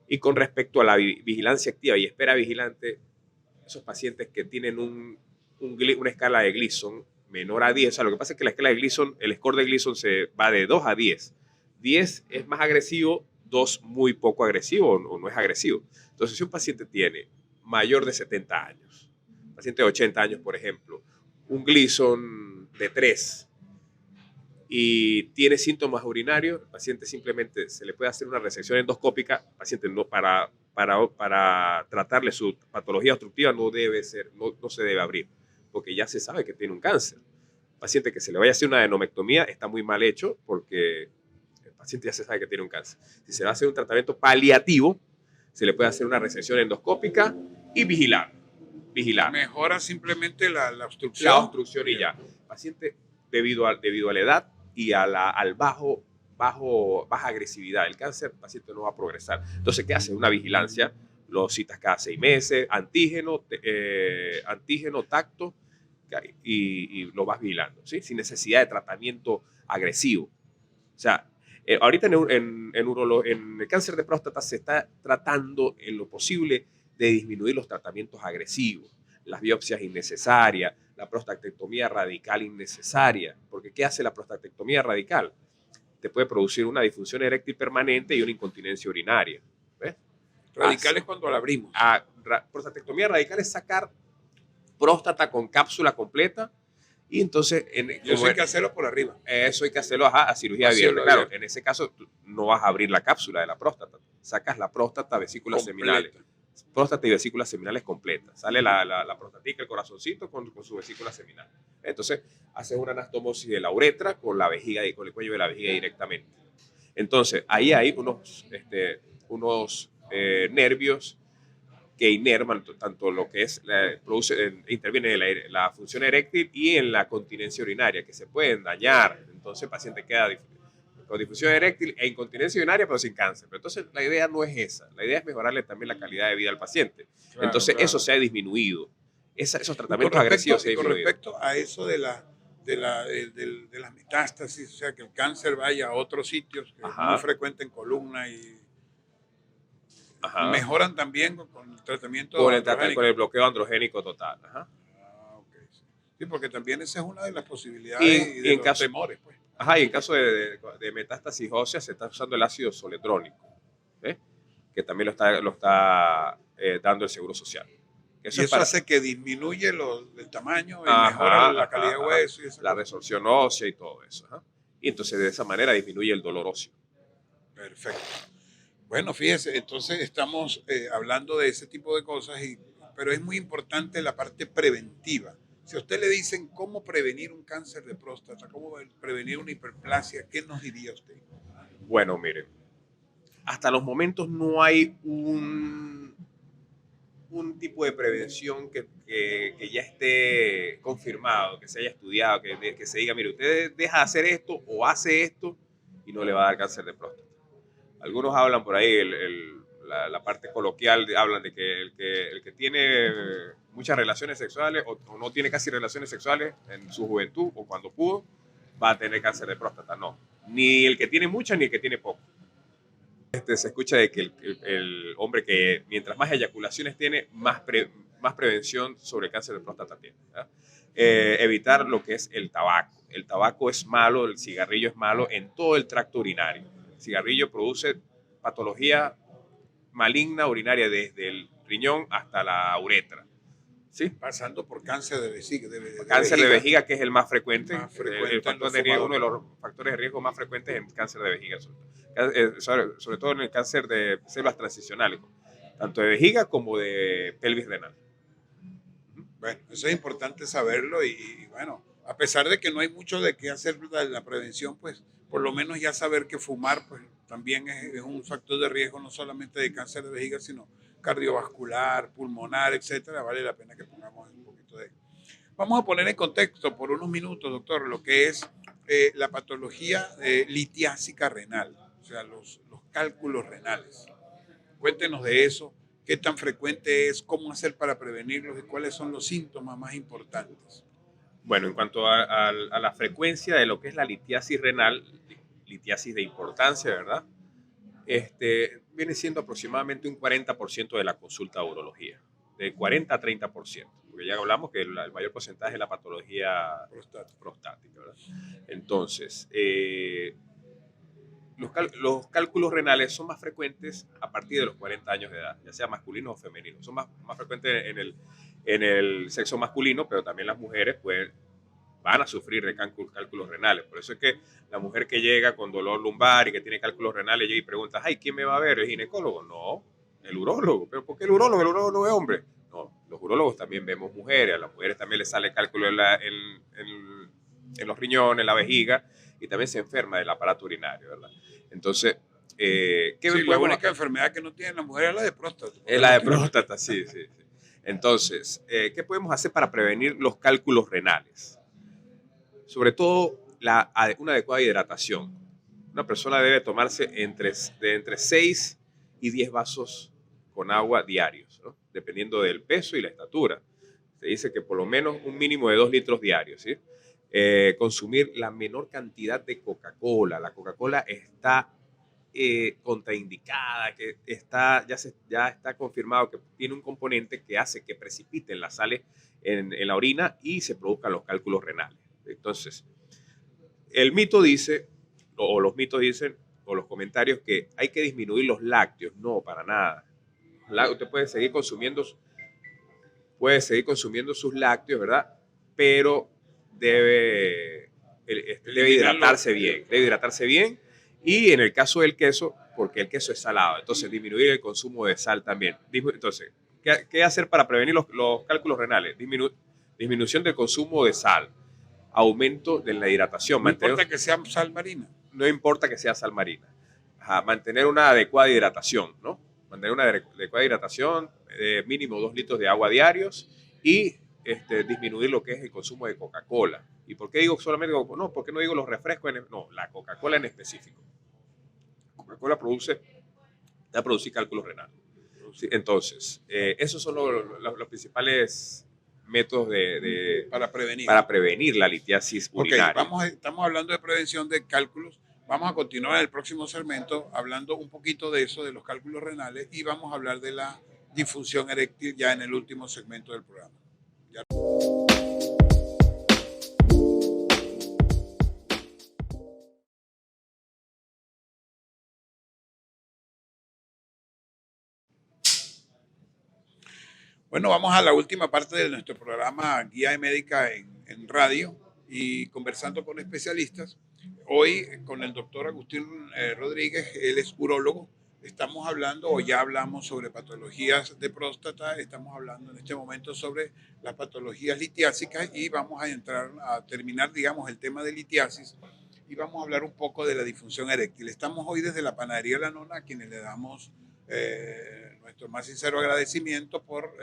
Y con respecto a la vigilancia activa y espera vigilante, esos pacientes que tienen una escala de Gleason menor a 10, o sea, lo que pasa es que la escala de Gleason, el score de Gleason se va de 2 a 10. 10 es más agresivo, 2 muy poco agresivo o no es agresivo. Entonces, si un paciente tiene mayor de 70 años, paciente de 80 años, por ejemplo, un Gleason de 3 y tiene síntomas urinarios, el paciente simplemente se le puede hacer una resección endoscópica, el paciente para tratarle su patología obstructiva no se debe abrir, porque ya se sabe que tiene un cáncer. El paciente que se le vaya a hacer una adenomectomía está muy mal hecho porque el paciente ya se sabe que tiene un cáncer. Si se va a hacer un tratamiento paliativo, se le puede hacer una resección endoscópica y vigilar. Mejora simplemente la obstrucción. La obstrucción y ya. El paciente, debido a la edad y al baja agresividad del cáncer, el paciente no va a progresar. Entonces, ¿qué hace? Una vigilancia. Lo citas cada 6 meses, antígeno, tacto, y lo vas vigilando, ¿sí? Sin necesidad de tratamiento agresivo. O sea, ahorita en el cáncer de próstata se está tratando en lo posible de disminuir los tratamientos agresivos, las biopsias innecesarias, la prostatectomía radical innecesaria. Porque ¿qué hace la prostatectomía radical? Te puede producir una disfunción eréctil permanente y una incontinencia urinaria. ¿Ves? Radical es cuando la abrimos. Prostatectomía radical es sacar próstata con cápsula completa y entonces... Eso hay que hacerlo por arriba. Eso hay que hacerlo a cirugía abierta. Claro, en ese caso no vas a abrir la cápsula de la próstata. sacas la próstata, vesículas Completa. seminales. Próstata y vesículas seminales completas. Sale la prostatica, el corazoncito con su vesícula seminal. Entonces, haces una anastomosis de la uretra con la vejiga y con el cuello de la vejiga directamente. Entonces, ahí hay unos nervios que inervan tanto lo que es, interviene en la función eréctil y en la continencia urinaria, que se pueden dañar. Entonces, el paciente queda con disfunción eréctil e incontinencia urinaria, pero sin cáncer. Pero entonces, la idea no es esa. La idea es mejorarle también la calidad de vida al paciente. Claro, Entonces, claro. eso se ha disminuido. Esos Con tratamientos agresivos se han con disminuido. respecto a eso de las metástasis, o sea, que el cáncer vaya a otros sitios, que es muy Ajá. frecuente en columna y Ajá. mejoran también con el tratamiento Con androgénico. el bloqueo androgénico total. Ajá. Ah, ok, sí. Sí, porque también esa es una de las Y posibilidades y de en los caso, temores, pues. ajá, y en caso de metástasis ósea se está usando el ácido soledrónico, ¿eh? Que también lo está dando el Seguro Social. Eso Y es eso hace que disminuye el tamaño y ajá, mejora la calidad de ajá, hueso y esa la cosa. resorción ósea y todo eso. Ajá. Y entonces de esa manera disminuye el dolor óseo. Perfecto. Bueno, fíjese, entonces estamos hablando de ese tipo de cosas, pero es muy importante la parte preventiva. Si a usted le dicen cómo prevenir un cáncer de próstata, cómo prevenir una hiperplasia, ¿qué nos diría usted? Bueno, miren, hasta los momentos no hay un tipo de prevención que ya esté confirmado, que se haya estudiado, que se diga, mire, usted deja de hacer esto o hace esto y no le va a dar cáncer de próstata. Algunos hablan por ahí, la parte coloquial, hablan de que el que tiene muchas relaciones sexuales o no tiene casi relaciones sexuales en su juventud o cuando pudo, va a tener cáncer de próstata. No, ni el que tiene muchas ni el que tiene poco. Se escucha de que el hombre que mientras más eyaculaciones tiene, más prevención sobre el cáncer de próstata tiene. Evitar lo que es el tabaco. El tabaco es malo, el cigarrillo es malo en todo el tracto urinario. El cigarrillo produce patología maligna urinaria desde el riñón hasta la uretra. ¿Sí? Pasando por cáncer de vejiga. Cáncer de vejiga, que es el más frecuente, Más frecuente en los uno de los factores de riesgo más frecuentes es el cáncer de vejiga, sobre todo en el cáncer de células transicionales, tanto de vejiga como de pelvis renal. Bueno, eso es importante saberlo y bueno, a pesar de que no hay mucho de qué hacer la prevención, pues por lo menos ya saber que fumar pues también es un factor de riesgo no solamente de cáncer de vejiga, sino cardiovascular, pulmonar, etcétera. Vale la pena que pongamos un poquito de... Vamos a poner en contexto por unos minutos, doctor, lo que es la patología litiásica renal, o sea, los cálculos renales. Cuéntenos de eso, qué tan frecuente es, cómo hacer para prevenirlos y cuáles son los síntomas más importantes. Bueno, en cuanto a la frecuencia de lo que es la litiasis renal, litiasis de importancia, ¿verdad? Viene siendo aproximadamente un 40% de la consulta de urología, de 40 a 30%, porque ya hablamos que el mayor porcentaje es la patología prostática, ¿verdad? Entonces, los cálculos renales son más frecuentes a partir de los 40 años de edad, ya sea masculinos o femeninos. Son más frecuentes en el sexo masculino, pero también las mujeres van a sufrir de cálculos renales. Por eso es que la mujer que llega con dolor lumbar y que tiene cálculos renales llega y pregunta, ay, ¿quién me va a ver? ¿El ginecólogo? No, el urólogo. ¿Pero por qué el urólogo? El urólogo no es hombre. No, los urólogos también vemos mujeres. A las mujeres también les sale cálculo en los riñones, en la vejiga, y también se enferma del aparato urinario, ¿verdad? Entonces, la única enfermedad que no tiene la mujer es la de próstata. Es la de próstata, sí. Entonces, ¿qué podemos hacer para prevenir los cálculos renales? Sobre todo, una adecuada hidratación. Una persona debe tomarse entre 6 y 10 vasos con agua diarios, ¿no? Dependiendo del peso y la estatura. Se dice que por lo menos un mínimo de 2 litros diarios, ¿sí? Consumir la menor cantidad de Coca-Cola. La Coca-Cola está contraindicada, que ya está confirmado que tiene un componente que hace que precipiten las sales en la orina y se produzcan los cálculos renales. Entonces, el mito dice, o los mitos dicen, o los comentarios, que hay que disminuir los lácteos. No, para nada. Usted puede seguir consumiendo sus lácteos, ¿verdad? Pero debe hidratarse bien. Y en el caso del queso, porque el queso es salado. Entonces, disminuir el consumo de sal también. Entonces, ¿qué hacer para prevenir los cálculos renales? Disminución del consumo de sal, aumento de la hidratación. No importa que sea sal marina. No importa que sea sal marina. Ajá, mantener una adecuada hidratación, ¿no? Mantener una adecuada hidratación, mínimo 2 litros de agua diarios y disminuir lo que es el consumo de Coca-Cola. ¿Y por qué digo solamente Coca-Cola? No, ¿por qué no digo los refrescos? No, la Coca-Cola en específico. Coca-Cola da producir cálculos renales. Sí, entonces, esos son los principales métodos para prevenir la litiasis urinaria. Estamos hablando de prevención de cálculos. Vamos a continuar en el próximo segmento hablando un poquito de eso, de los cálculos renales, y vamos a hablar de la disfunción eréctil ya en el último segmento del programa. Ya. Bueno, vamos a la última parte de nuestro programa Guía Médica en radio y conversando con especialistas. Hoy con el doctor Agustín Rodríguez, él es urólogo. Estamos hablando o ya hablamos sobre patologías de próstata, estamos hablando en este momento sobre las patologías litiásicas y vamos a entrar a terminar, digamos, el tema de litiasis y vamos a hablar un poco de la disfunción eréctil. Estamos hoy desde la Panadería La Nona, a quienes le damos nuestro más sincero agradecimiento por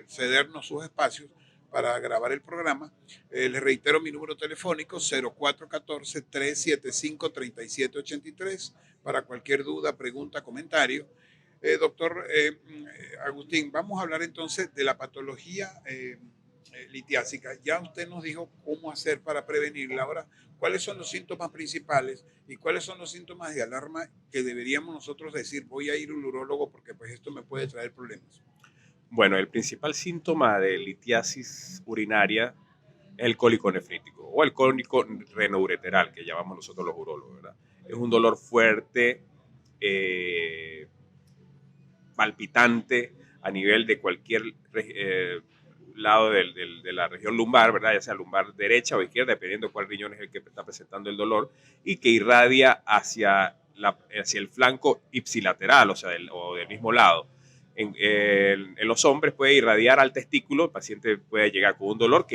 cedernos sus espacios para grabar el programa. Les reitero mi número telefónico 0414-375-3783 para cualquier duda, pregunta, comentario. Doctor Agustín, vamos a hablar entonces de la patología litiásica. Ya usted nos dijo cómo hacer para prevenirla. Ahora, ¿cuáles son los síntomas principales y cuáles son los síntomas de alarma que deberíamos nosotros decir, voy a ir a un urólogo porque pues esto me puede traer problemas? Bueno, el principal síntoma de litiasis urinaria es el cólico nefrítico o el cólico renoureteral, que llamamos nosotros los urólogos, ¿verdad? Es un dolor fuerte, palpitante a nivel de cualquier lado de la región lumbar, ¿verdad? Ya sea lumbar derecha o izquierda, dependiendo de cuál riñón es el que está presentando el dolor, y que irradia hacia el flanco ipsilateral, o sea, o del mismo lado. En los hombres puede irradiar al testículo, el paciente puede llegar con un dolor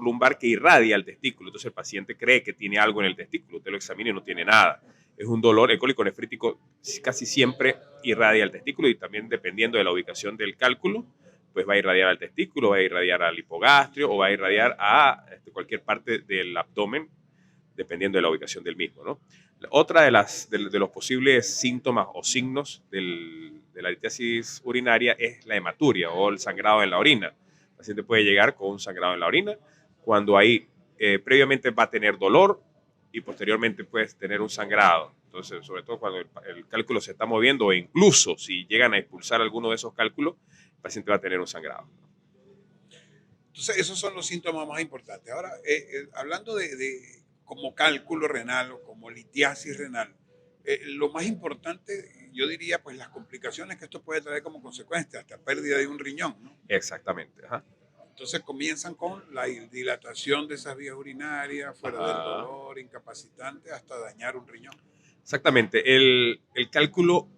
lumbar que irradia al testículo, entonces el paciente cree que tiene algo en el testículo, usted lo examina y no tiene nada. Es un dolor, el cólico nefrítico casi siempre irradia al testículo y también dependiendo de la ubicación del cálculo, pues va a irradiar al testículo, va a irradiar al hipogastrio o va a irradiar a cualquier parte del abdomen, dependiendo de la ubicación del mismo, ¿no? Otra de los posibles síntomas o signos de la litiasis urinaria es la hematuria o el sangrado en la orina. El paciente puede llegar con un sangrado en la orina cuando ahí previamente va a tener dolor y posteriormente puede tener un sangrado. Entonces, sobre todo cuando el cálculo se está moviendo o incluso si llegan a expulsar alguno de esos cálculos, el paciente va a tener un sangrado. Entonces, esos son los síntomas más importantes. Ahora, hablando de como cálculo renal o como litiasis renal, lo más importante, yo diría, pues las complicaciones que esto puede traer como consecuencia, hasta pérdida de un riñón, ¿no? Exactamente, ajá. Entonces comienzan con la dilatación de esas vías urinarias, fuera del dolor, incapacitante, hasta dañar un riñón. Exactamente. El cálculo,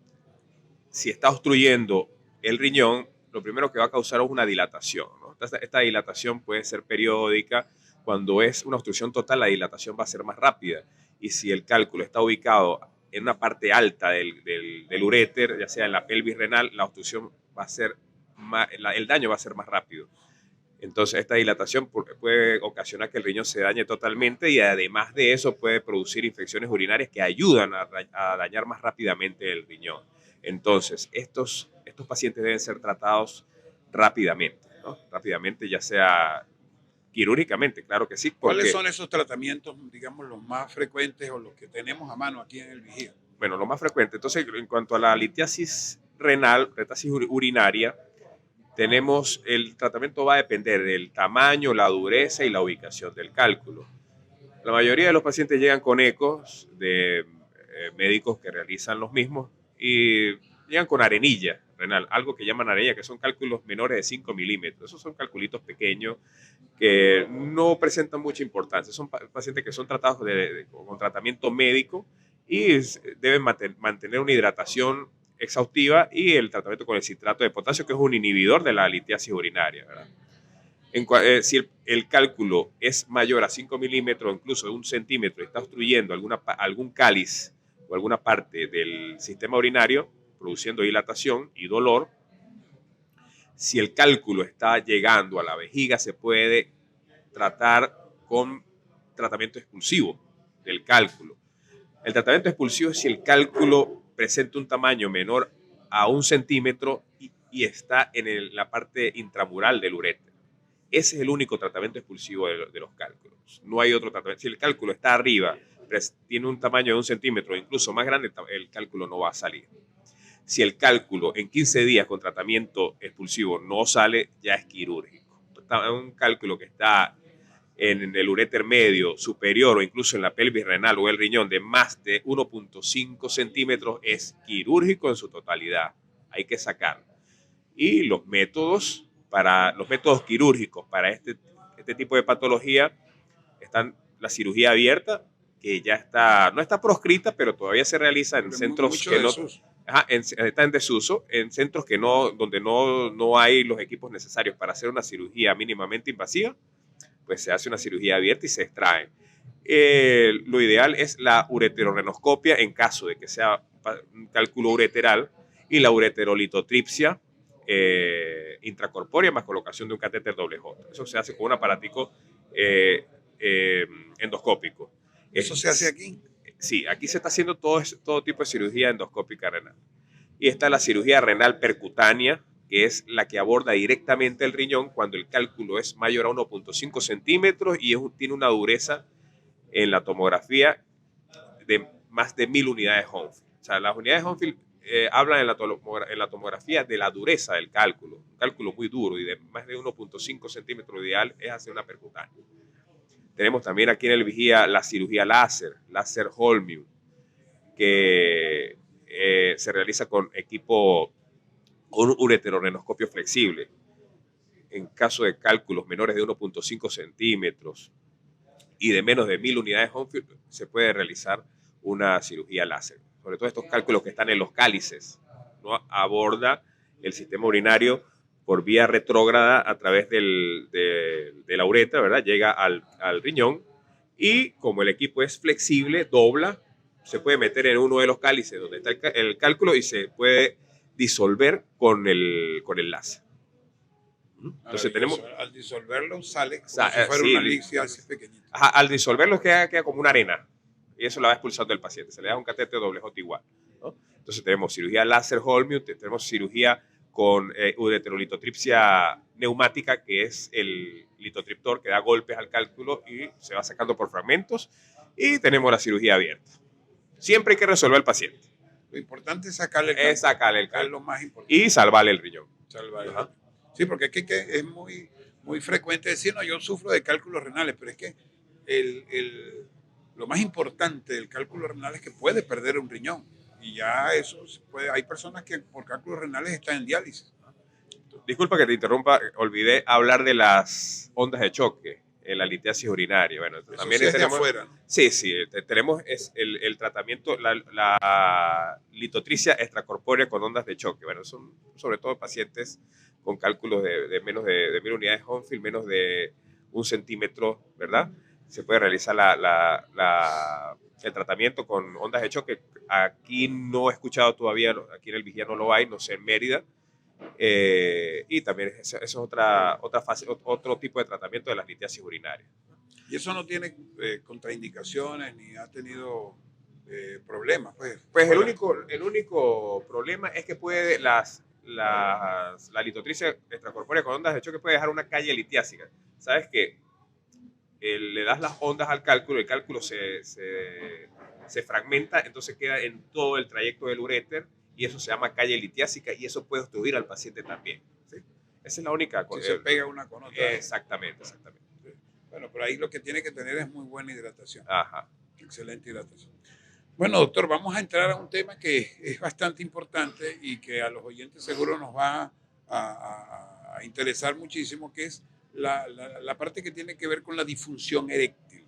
si está obstruyendo el riñón, lo primero que va a causar es una dilatación, ¿no? Esta dilatación puede ser periódica. Cuando es una obstrucción total, la dilatación va a ser más rápida. Y si el cálculo está ubicado en una parte alta del uréter, ya sea en la pelvis renal, la obstrucción va a ser el daño va a ser más rápido. Entonces, esta dilatación puede ocasionar que el riñón se dañe totalmente y además de eso puede producir infecciones urinarias que ayudan a dañar más rápidamente el riñón. Entonces, estos pacientes deben ser tratados rápidamente, ¿no? Rápidamente, ya sea quirúrgicamente, claro que sí. ¿Cuáles son esos tratamientos, digamos, los más frecuentes o los que tenemos a mano aquí en el Vigía? Bueno, lo más frecuente. Entonces, en cuanto a la litiasis renal, litiasis urinaria, tenemos, el tratamiento va a depender del tamaño, la dureza y la ubicación del cálculo. La mayoría de los pacientes llegan con ecos de médicos que realizan los mismos y llegan con arenilla renal, algo que llaman arenilla, que son cálculos menores de 5 milímetros. Esos son calculitos pequeños que no presentan mucha importancia. Son pacientes que son tratados con tratamiento médico y deben mantener una hidratación exhaustiva y el tratamiento con el citrato de potasio, que es un inhibidor de la litiasis urinaria, ¿verdad? Si el cálculo es mayor a 5 milímetros, incluso de 1 centímetro, y está obstruyendo algún cáliz o alguna parte del sistema urinario, produciendo dilatación y dolor, si el cálculo está llegando a la vejiga, se puede tratar con tratamiento expulsivo del cálculo. El tratamiento expulsivo es si el cálculo presenta un tamaño menor a 1 centímetro y está en la parte intramural del uréter. Ese es el único tratamiento expulsivo de los cálculos. No hay otro tratamiento. Si el cálculo está arriba, tiene un tamaño de 1 centímetro, incluso más grande, el cálculo no va a salir. Si el cálculo en 15 días con tratamiento expulsivo no sale, ya es quirúrgico. Un cálculo que está en el uréter medio, superior o incluso en la pelvis renal o el riñón de más de 1.5 centímetros es quirúrgico en su totalidad. Hay que sacarlo. Y los métodos quirúrgicos para este tipo de patología están la cirugía abierta, que ya no está proscrita, pero todavía se realiza en centros que no... está en desuso, en centros donde no hay los equipos necesarios para hacer una cirugía mínimamente invasiva, pues se hace una cirugía abierta y se extrae. Lo ideal es la ureterorenoscopia en caso de que sea un cálculo ureteral y la ureterolitotripsia intracorpórea más colocación de un catéter doble J. Eso se hace con un aparatico endoscópico. ¿Eso se hace aquí? Sí, aquí se está haciendo todo tipo de cirugía endoscópica renal. Y está la cirugía renal percutánea, que es la que aborda directamente el riñón cuando el cálculo es mayor a 1.5 centímetros y tiene una dureza en la tomografía de más de 1000 unidades Hounsfield. O sea, las unidades Hounsfield hablan en la tomografía de la dureza del cálculo. Un cálculo muy duro y de más de 1.5 centímetros ideal es hacer una percutánea. Tenemos también aquí en el vigía la cirugía láser Holmium, que se realiza con un ureterorenoscopio flexible. En caso de cálculos menores de 1.5 centímetros y de menos de 1000 unidades Hounsfield, se puede realizar una cirugía láser. Sobre todo estos cálculos que están en los cálices, ¿no? Aborda el sistema urinario por vía retrógrada a través de la uretra, ¿verdad? Llega al riñón y como el equipo es flexible, dobla, se puede meter en uno de los cálices donde está el cálculo y se puede disolver con el láser. Entonces tenemos... Al disolverlo sale como si fuera una elixir así pequeñita. Ajá, al disolverlo queda como una arena y eso la va expulsando el paciente. Se le da un catéter doble J igual, ¿no? Entonces tenemos cirugía láser Holmium, tenemos cirugía con ureterolitotripsia neumática, que es el litotriptor que da golpes al cálculo y se va sacando por fragmentos. Y tenemos la cirugía abierta. Siempre hay que resolver al paciente. Lo importante es sacarle el cálculo. Es sacarle el cálculo. Es lo más importante. Y salvarle el riñón. Sí, porque es muy, muy frecuente decir, no, yo sufro de cálculos renales, pero es que lo más importante del cálculo renal es que puede perder un riñón. Y ya eso hay personas que por cálculos renales están en diálisis. Disculpa que te interrumpa, olvidé hablar de las ondas de choque en la litiasis urinaria. Bueno, eso también sí es tenemos, de afuera, ¿no? Sí, tenemos el tratamiento, la litotricia extracorpórea con ondas de choque. Bueno, son sobre todo pacientes con cálculos de menos de 1000 unidades Hounsfield, menos de 1 centímetro, ¿verdad? Se puede realizar el tratamiento con ondas de choque. Aquí no he escuchado todavía, aquí en el Vigía no lo hay, no sé, en Mérida. Y también eso es otra fase, otro tipo de tratamiento de las litiasis urinarias. Y eso no tiene contraindicaciones ni ha tenido problemas. Pues el único problema es que puede la litotricia extracorpórea con ondas de choque puede dejar una calle litiásica. ¿Sabes qué? Le das las ondas al cálculo, el cálculo se fragmenta, entonces queda en todo el trayecto del uréter y eso se llama calle litiásica y eso puede obstruir al paciente también. ¿Sí? Esa es la única cosa. Si se pega una con otra. Exactamente. Sí. Bueno, pero ahí lo que tiene que tener es muy buena hidratación. Ajá. Excelente hidratación. Bueno, doctor, vamos a entrar a un tema que es bastante importante y que a los oyentes seguro nos va a interesar muchísimo, que es la parte que tiene que ver con la disfunción eréctil.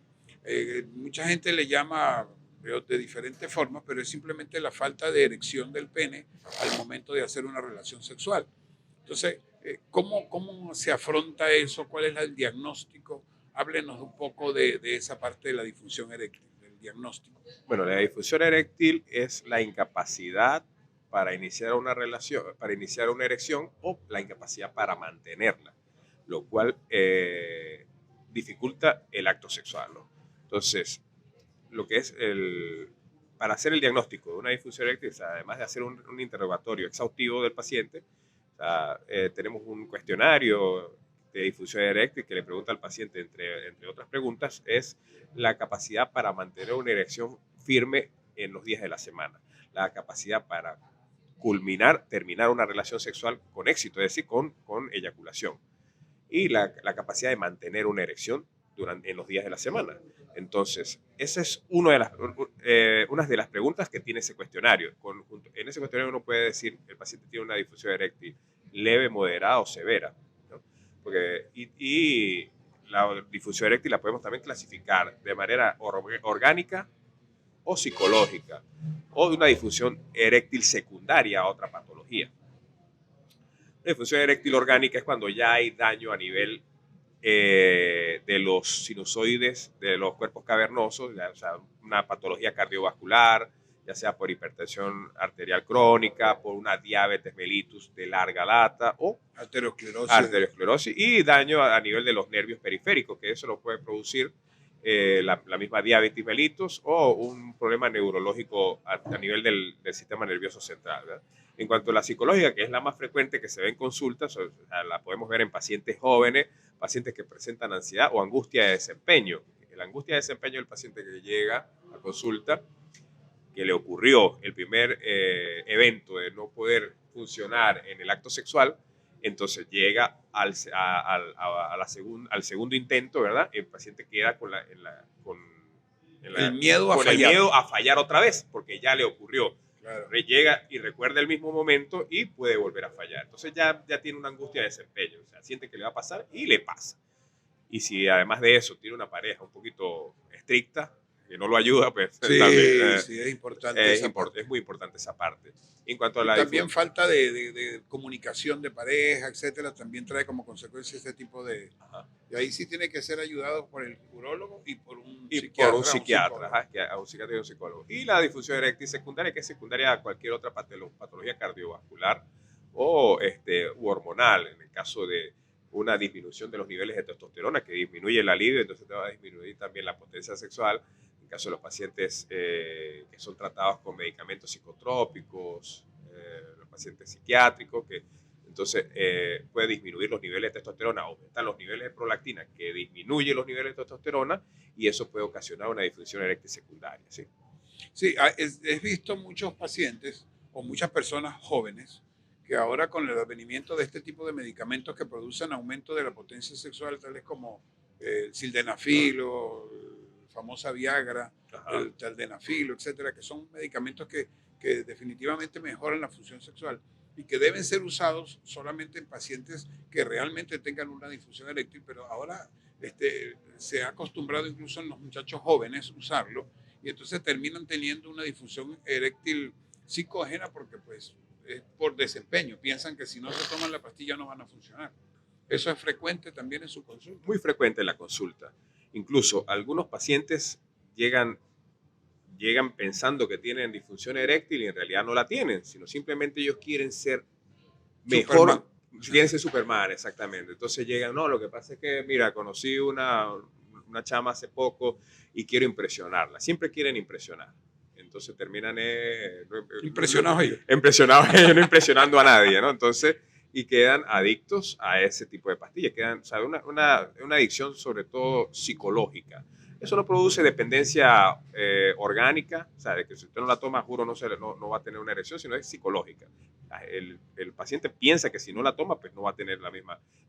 Mucha gente le llama veo de diferentes formas, pero es simplemente la falta de erección del pene al momento de hacer una relación sexual. Entonces, ¿cómo se afronta eso? ¿Cuál es el diagnóstico? Háblenos un poco de esa parte de la disfunción eréctil, del diagnóstico. Bueno, la disfunción eréctil es la incapacidad para iniciar una relación, para iniciar una erección o la incapacidad para mantenerla, lo cual dificulta el acto sexual, ¿no? Entonces, lo que es para hacer el diagnóstico de una disfunción eréctil, o sea, además de hacer un interrogatorio exhaustivo del paciente, o sea, tenemos un cuestionario de disfunción eréctil que le pregunta al paciente, entre otras preguntas, es la capacidad para mantener una erección firme en los días de la semana, la capacidad para terminar una relación sexual con éxito, es decir, con eyaculación, y la capacidad de mantener una erección en los días de la semana. Entonces, esa es una de las preguntas que tiene ese cuestionario. En ese cuestionario uno puede decir el paciente tiene una disfunción eréctil leve, moderada o severa, ¿no? Y la disfunción eréctil la podemos también clasificar de manera orgánica o psicológica, o de una disfunción eréctil secundaria a otra patología. La disfunción eréctil orgánica es cuando ya hay daño a nivel de los sinusoides de los cuerpos cavernosos, o sea, una patología cardiovascular, ya sea por hipertensión arterial crónica, por una diabetes mellitus de larga data o arteriosclerosis y daño a nivel de los nervios periféricos, que eso lo puede producir la misma diabetes mellitus o un problema neurológico a nivel del sistema nervioso central, ¿verdad? En cuanto a la psicológica, que es la más frecuente que se ve en consultas, la podemos ver en pacientes jóvenes, pacientes que presentan ansiedad o angustia de desempeño. La angustia de desempeño del paciente que llega a consulta, que le ocurrió el primer evento de no poder funcionar en el acto sexual, entonces llega al segundo intento, ¿verdad? El paciente queda con el miedo a fallar. El miedo a fallar otra vez, porque ya le ocurrió. Claro. Llega y recuerda el mismo momento y puede volver a fallar. Entonces ya tiene una angustia de desempeño, o sea, siente que le va a pasar y le pasa. Y si además de eso tiene una pareja un poquito estricta, que no lo ayuda, pues sí, también, sí, es importante. Es muy importante esa parte. En cuanto a también falta de comunicación de pareja, etcétera, también trae como consecuencia este tipo de... Ajá. Y ahí sí tiene que ser ayudado por el urólogo y por un psiquiatra. Por un psiquiatra, a un psiquiatra y un psicólogo. Y la disfunción eréctil secundaria, que es secundaria a cualquier otra patología cardiovascular o u hormonal, en el caso de una disminución de los niveles de testosterona, que disminuye la libido, entonces te va a disminuir también la potencia sexual. En caso de los pacientes que son tratados con medicamentos psicotrópicos, los pacientes psiquiátricos, que entonces puede disminuir los niveles de testosterona, aumentar los niveles de prolactina, que disminuye los niveles de testosterona, y eso puede ocasionar una disfunción eréctil secundaria. Sí, sí, he visto muchos pacientes o muchas personas jóvenes que ahora con el advenimiento de este tipo de medicamentos que producen aumento de la potencia sexual, tales como el sildenafilo, famosa Viagra, ajá, el taldenafilo, etcétera, que son medicamentos que definitivamente mejoran la función sexual y que deben ser usados solamente en pacientes que realmente tengan una disfunción eréctil, pero ahora se ha acostumbrado incluso en los muchachos jóvenes usarlo y entonces terminan teniendo una disfunción eréctil psicógena porque pues es por desempeño, piensan que si no se toman la pastilla no van a funcionar. Eso es frecuente también en su consulta. Muy frecuente en la consulta. Incluso algunos pacientes llegan pensando que tienen disfunción eréctil y en realidad no la tienen, sino simplemente ellos quieren ser mejor, Superman. Quieren ser Superman, exactamente. Entonces llegan, no, lo que pasa es que, mira, conocí una chama hace poco y quiero impresionarla. Siempre quieren impresionar. Entonces terminan impresionados ellos. Impresionados ellos, no impresionando a nadie, ¿no? Entonces, y quedan adictos a ese tipo de pastillas. Quedan, ¿sabe? Una adicción sobre todo psicológica. Eso no produce dependencia orgánica, o sea, de que si usted no la toma, juro, no va a tener una erección, sino es psicológica. El paciente piensa que si no la toma, pues no va a tener el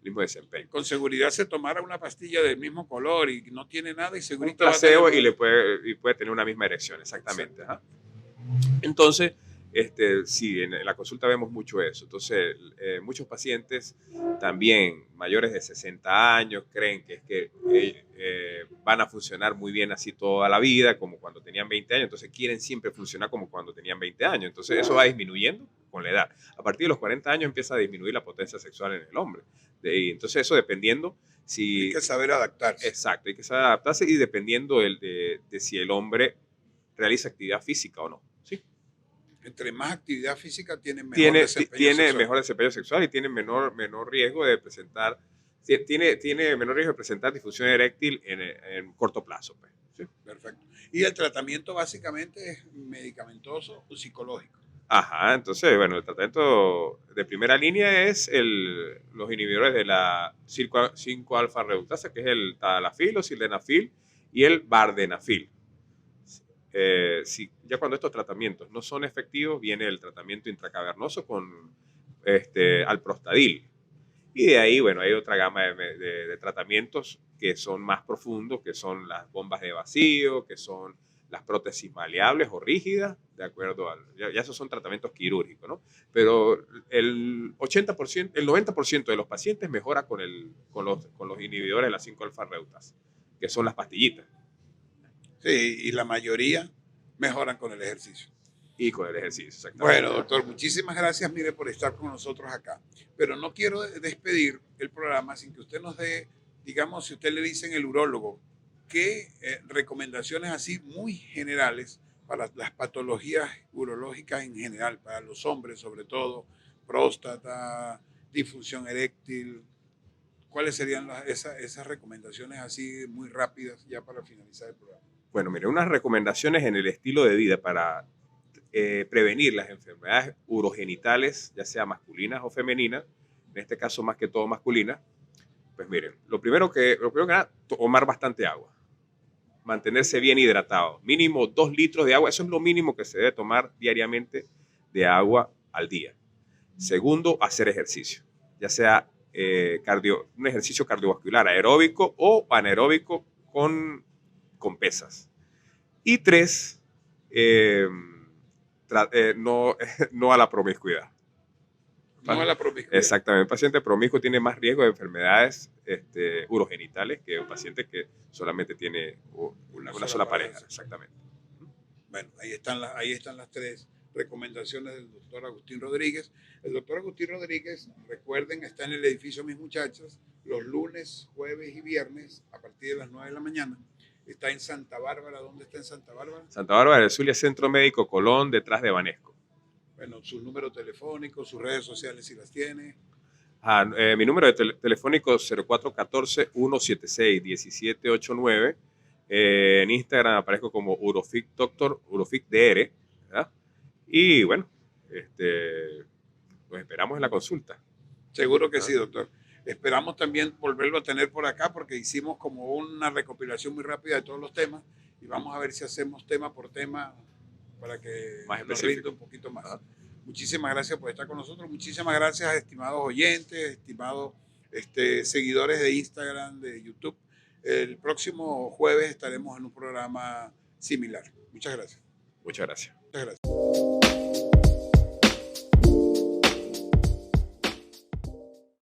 mismo desempeño. Con seguridad se tomara una pastilla del mismo color y no tiene nada y seguro un placebo y puede tener una misma erección, exactamente. Ajá. Entonces, Sí, en la consulta vemos mucho eso. Entonces, muchos pacientes también mayores de 60 años creen que es que van a funcionar muy bien así toda la vida, como cuando tenían 20 años. Entonces, quieren siempre funcionar como cuando tenían 20 años. Entonces, eso va disminuyendo con la edad. A partir de los 40 años empieza a disminuir la potencia sexual en el hombre. Entonces, eso dependiendo si... Hay que saber adaptarse. Exacto, hay que saber adaptarse y dependiendo de si el hombre realiza actividad física o no. ¿Sí? Entre más actividad física tiene mejor Tiene desempeño sexual. mejor desempeño sexual y tiene menor riesgo de presentar, tiene menor riesgo de presentar disfunción eréctil en corto plazo. Pues. ¿Sí? Perfecto. Y el tratamiento básicamente es medicamentoso o psicológico. Ajá, entonces, bueno, el tratamiento de primera línea es los inhibidores de la 5-alfa reductasa, que es el tadalafil o sildenafil y el vardenafil. Ya cuando estos tratamientos no son efectivos, viene el tratamiento intracavernoso con alprostadil. Y de ahí, bueno, hay otra gama de tratamientos que son más profundos, que son las bombas de vacío, que son las prótesis maleables o rígidas, de acuerdo ya esos son tratamientos quirúrgicos, ¿no? Pero el 80%, el 90% de los pacientes mejora con los inhibidores de la 5-alfa reductasa, que son las pastillitas. Sí, y la mayoría mejoran con el ejercicio. Y con el ejercicio, exactamente. Bueno, doctor, muchísimas gracias, mire, por estar con nosotros acá. Pero no quiero despedir el programa sin que usted nos dé, digamos, si usted le dice en el urólogo, qué recomendaciones así muy generales para las patologías urológicas en general, para los hombres sobre todo, próstata, disfunción eréctil. ¿Cuáles serían esas recomendaciones así muy rápidas ya para finalizar el programa? Bueno, mire, unas recomendaciones en el estilo de vida para prevenir las enfermedades urogenitales, ya sea masculinas o femeninas, en este caso más que todo masculinas. Pues miren, lo primero que nada, tomar bastante agua, mantenerse bien hidratado, mínimo 2 litros de agua, eso es lo mínimo que se debe tomar diariamente de agua al día. Segundo, hacer ejercicio, ya sea un ejercicio cardiovascular aeróbico o anaeróbico con pesas. Y 3, no a la promiscuidad. No a la promiscuidad. Exactamente. Un paciente promiscuo tiene más riesgo de enfermedades urogenitales que un paciente que solamente tiene una sola pareja. Exactamente. Bueno, ahí están las 3 recomendaciones del doctor Agustín Rodríguez. El doctor Agustín Rodríguez, recuerden, está en el edificio Mis Muchachas los lunes, jueves y viernes a partir de las 9 de la mañana. Está en Santa Bárbara. ¿Dónde está en Santa Bárbara? Santa Bárbara del Zulia, Centro Médico Colón, detrás de Banesco. Bueno, sus números telefónicos, sus redes sociales, si las tiene. Mi número de telefónico es 0414-176-1789. En Instagram aparezco como Urofic Doctor, Urofic DR, ¿verdad? Y bueno, los esperamos en la consulta. Seguro que sí, doctor. Esperamos también volverlo a tener por acá porque hicimos como una recopilación muy rápida de todos los temas y vamos a ver si hacemos tema por tema para que nos rinda un poquito más. Muchísimas gracias por estar con nosotros. Muchísimas gracias, estimados oyentes, estimados seguidores de Instagram, de YouTube. El próximo jueves estaremos en un programa similar. Muchas gracias. Muchas gracias. Muchas gracias.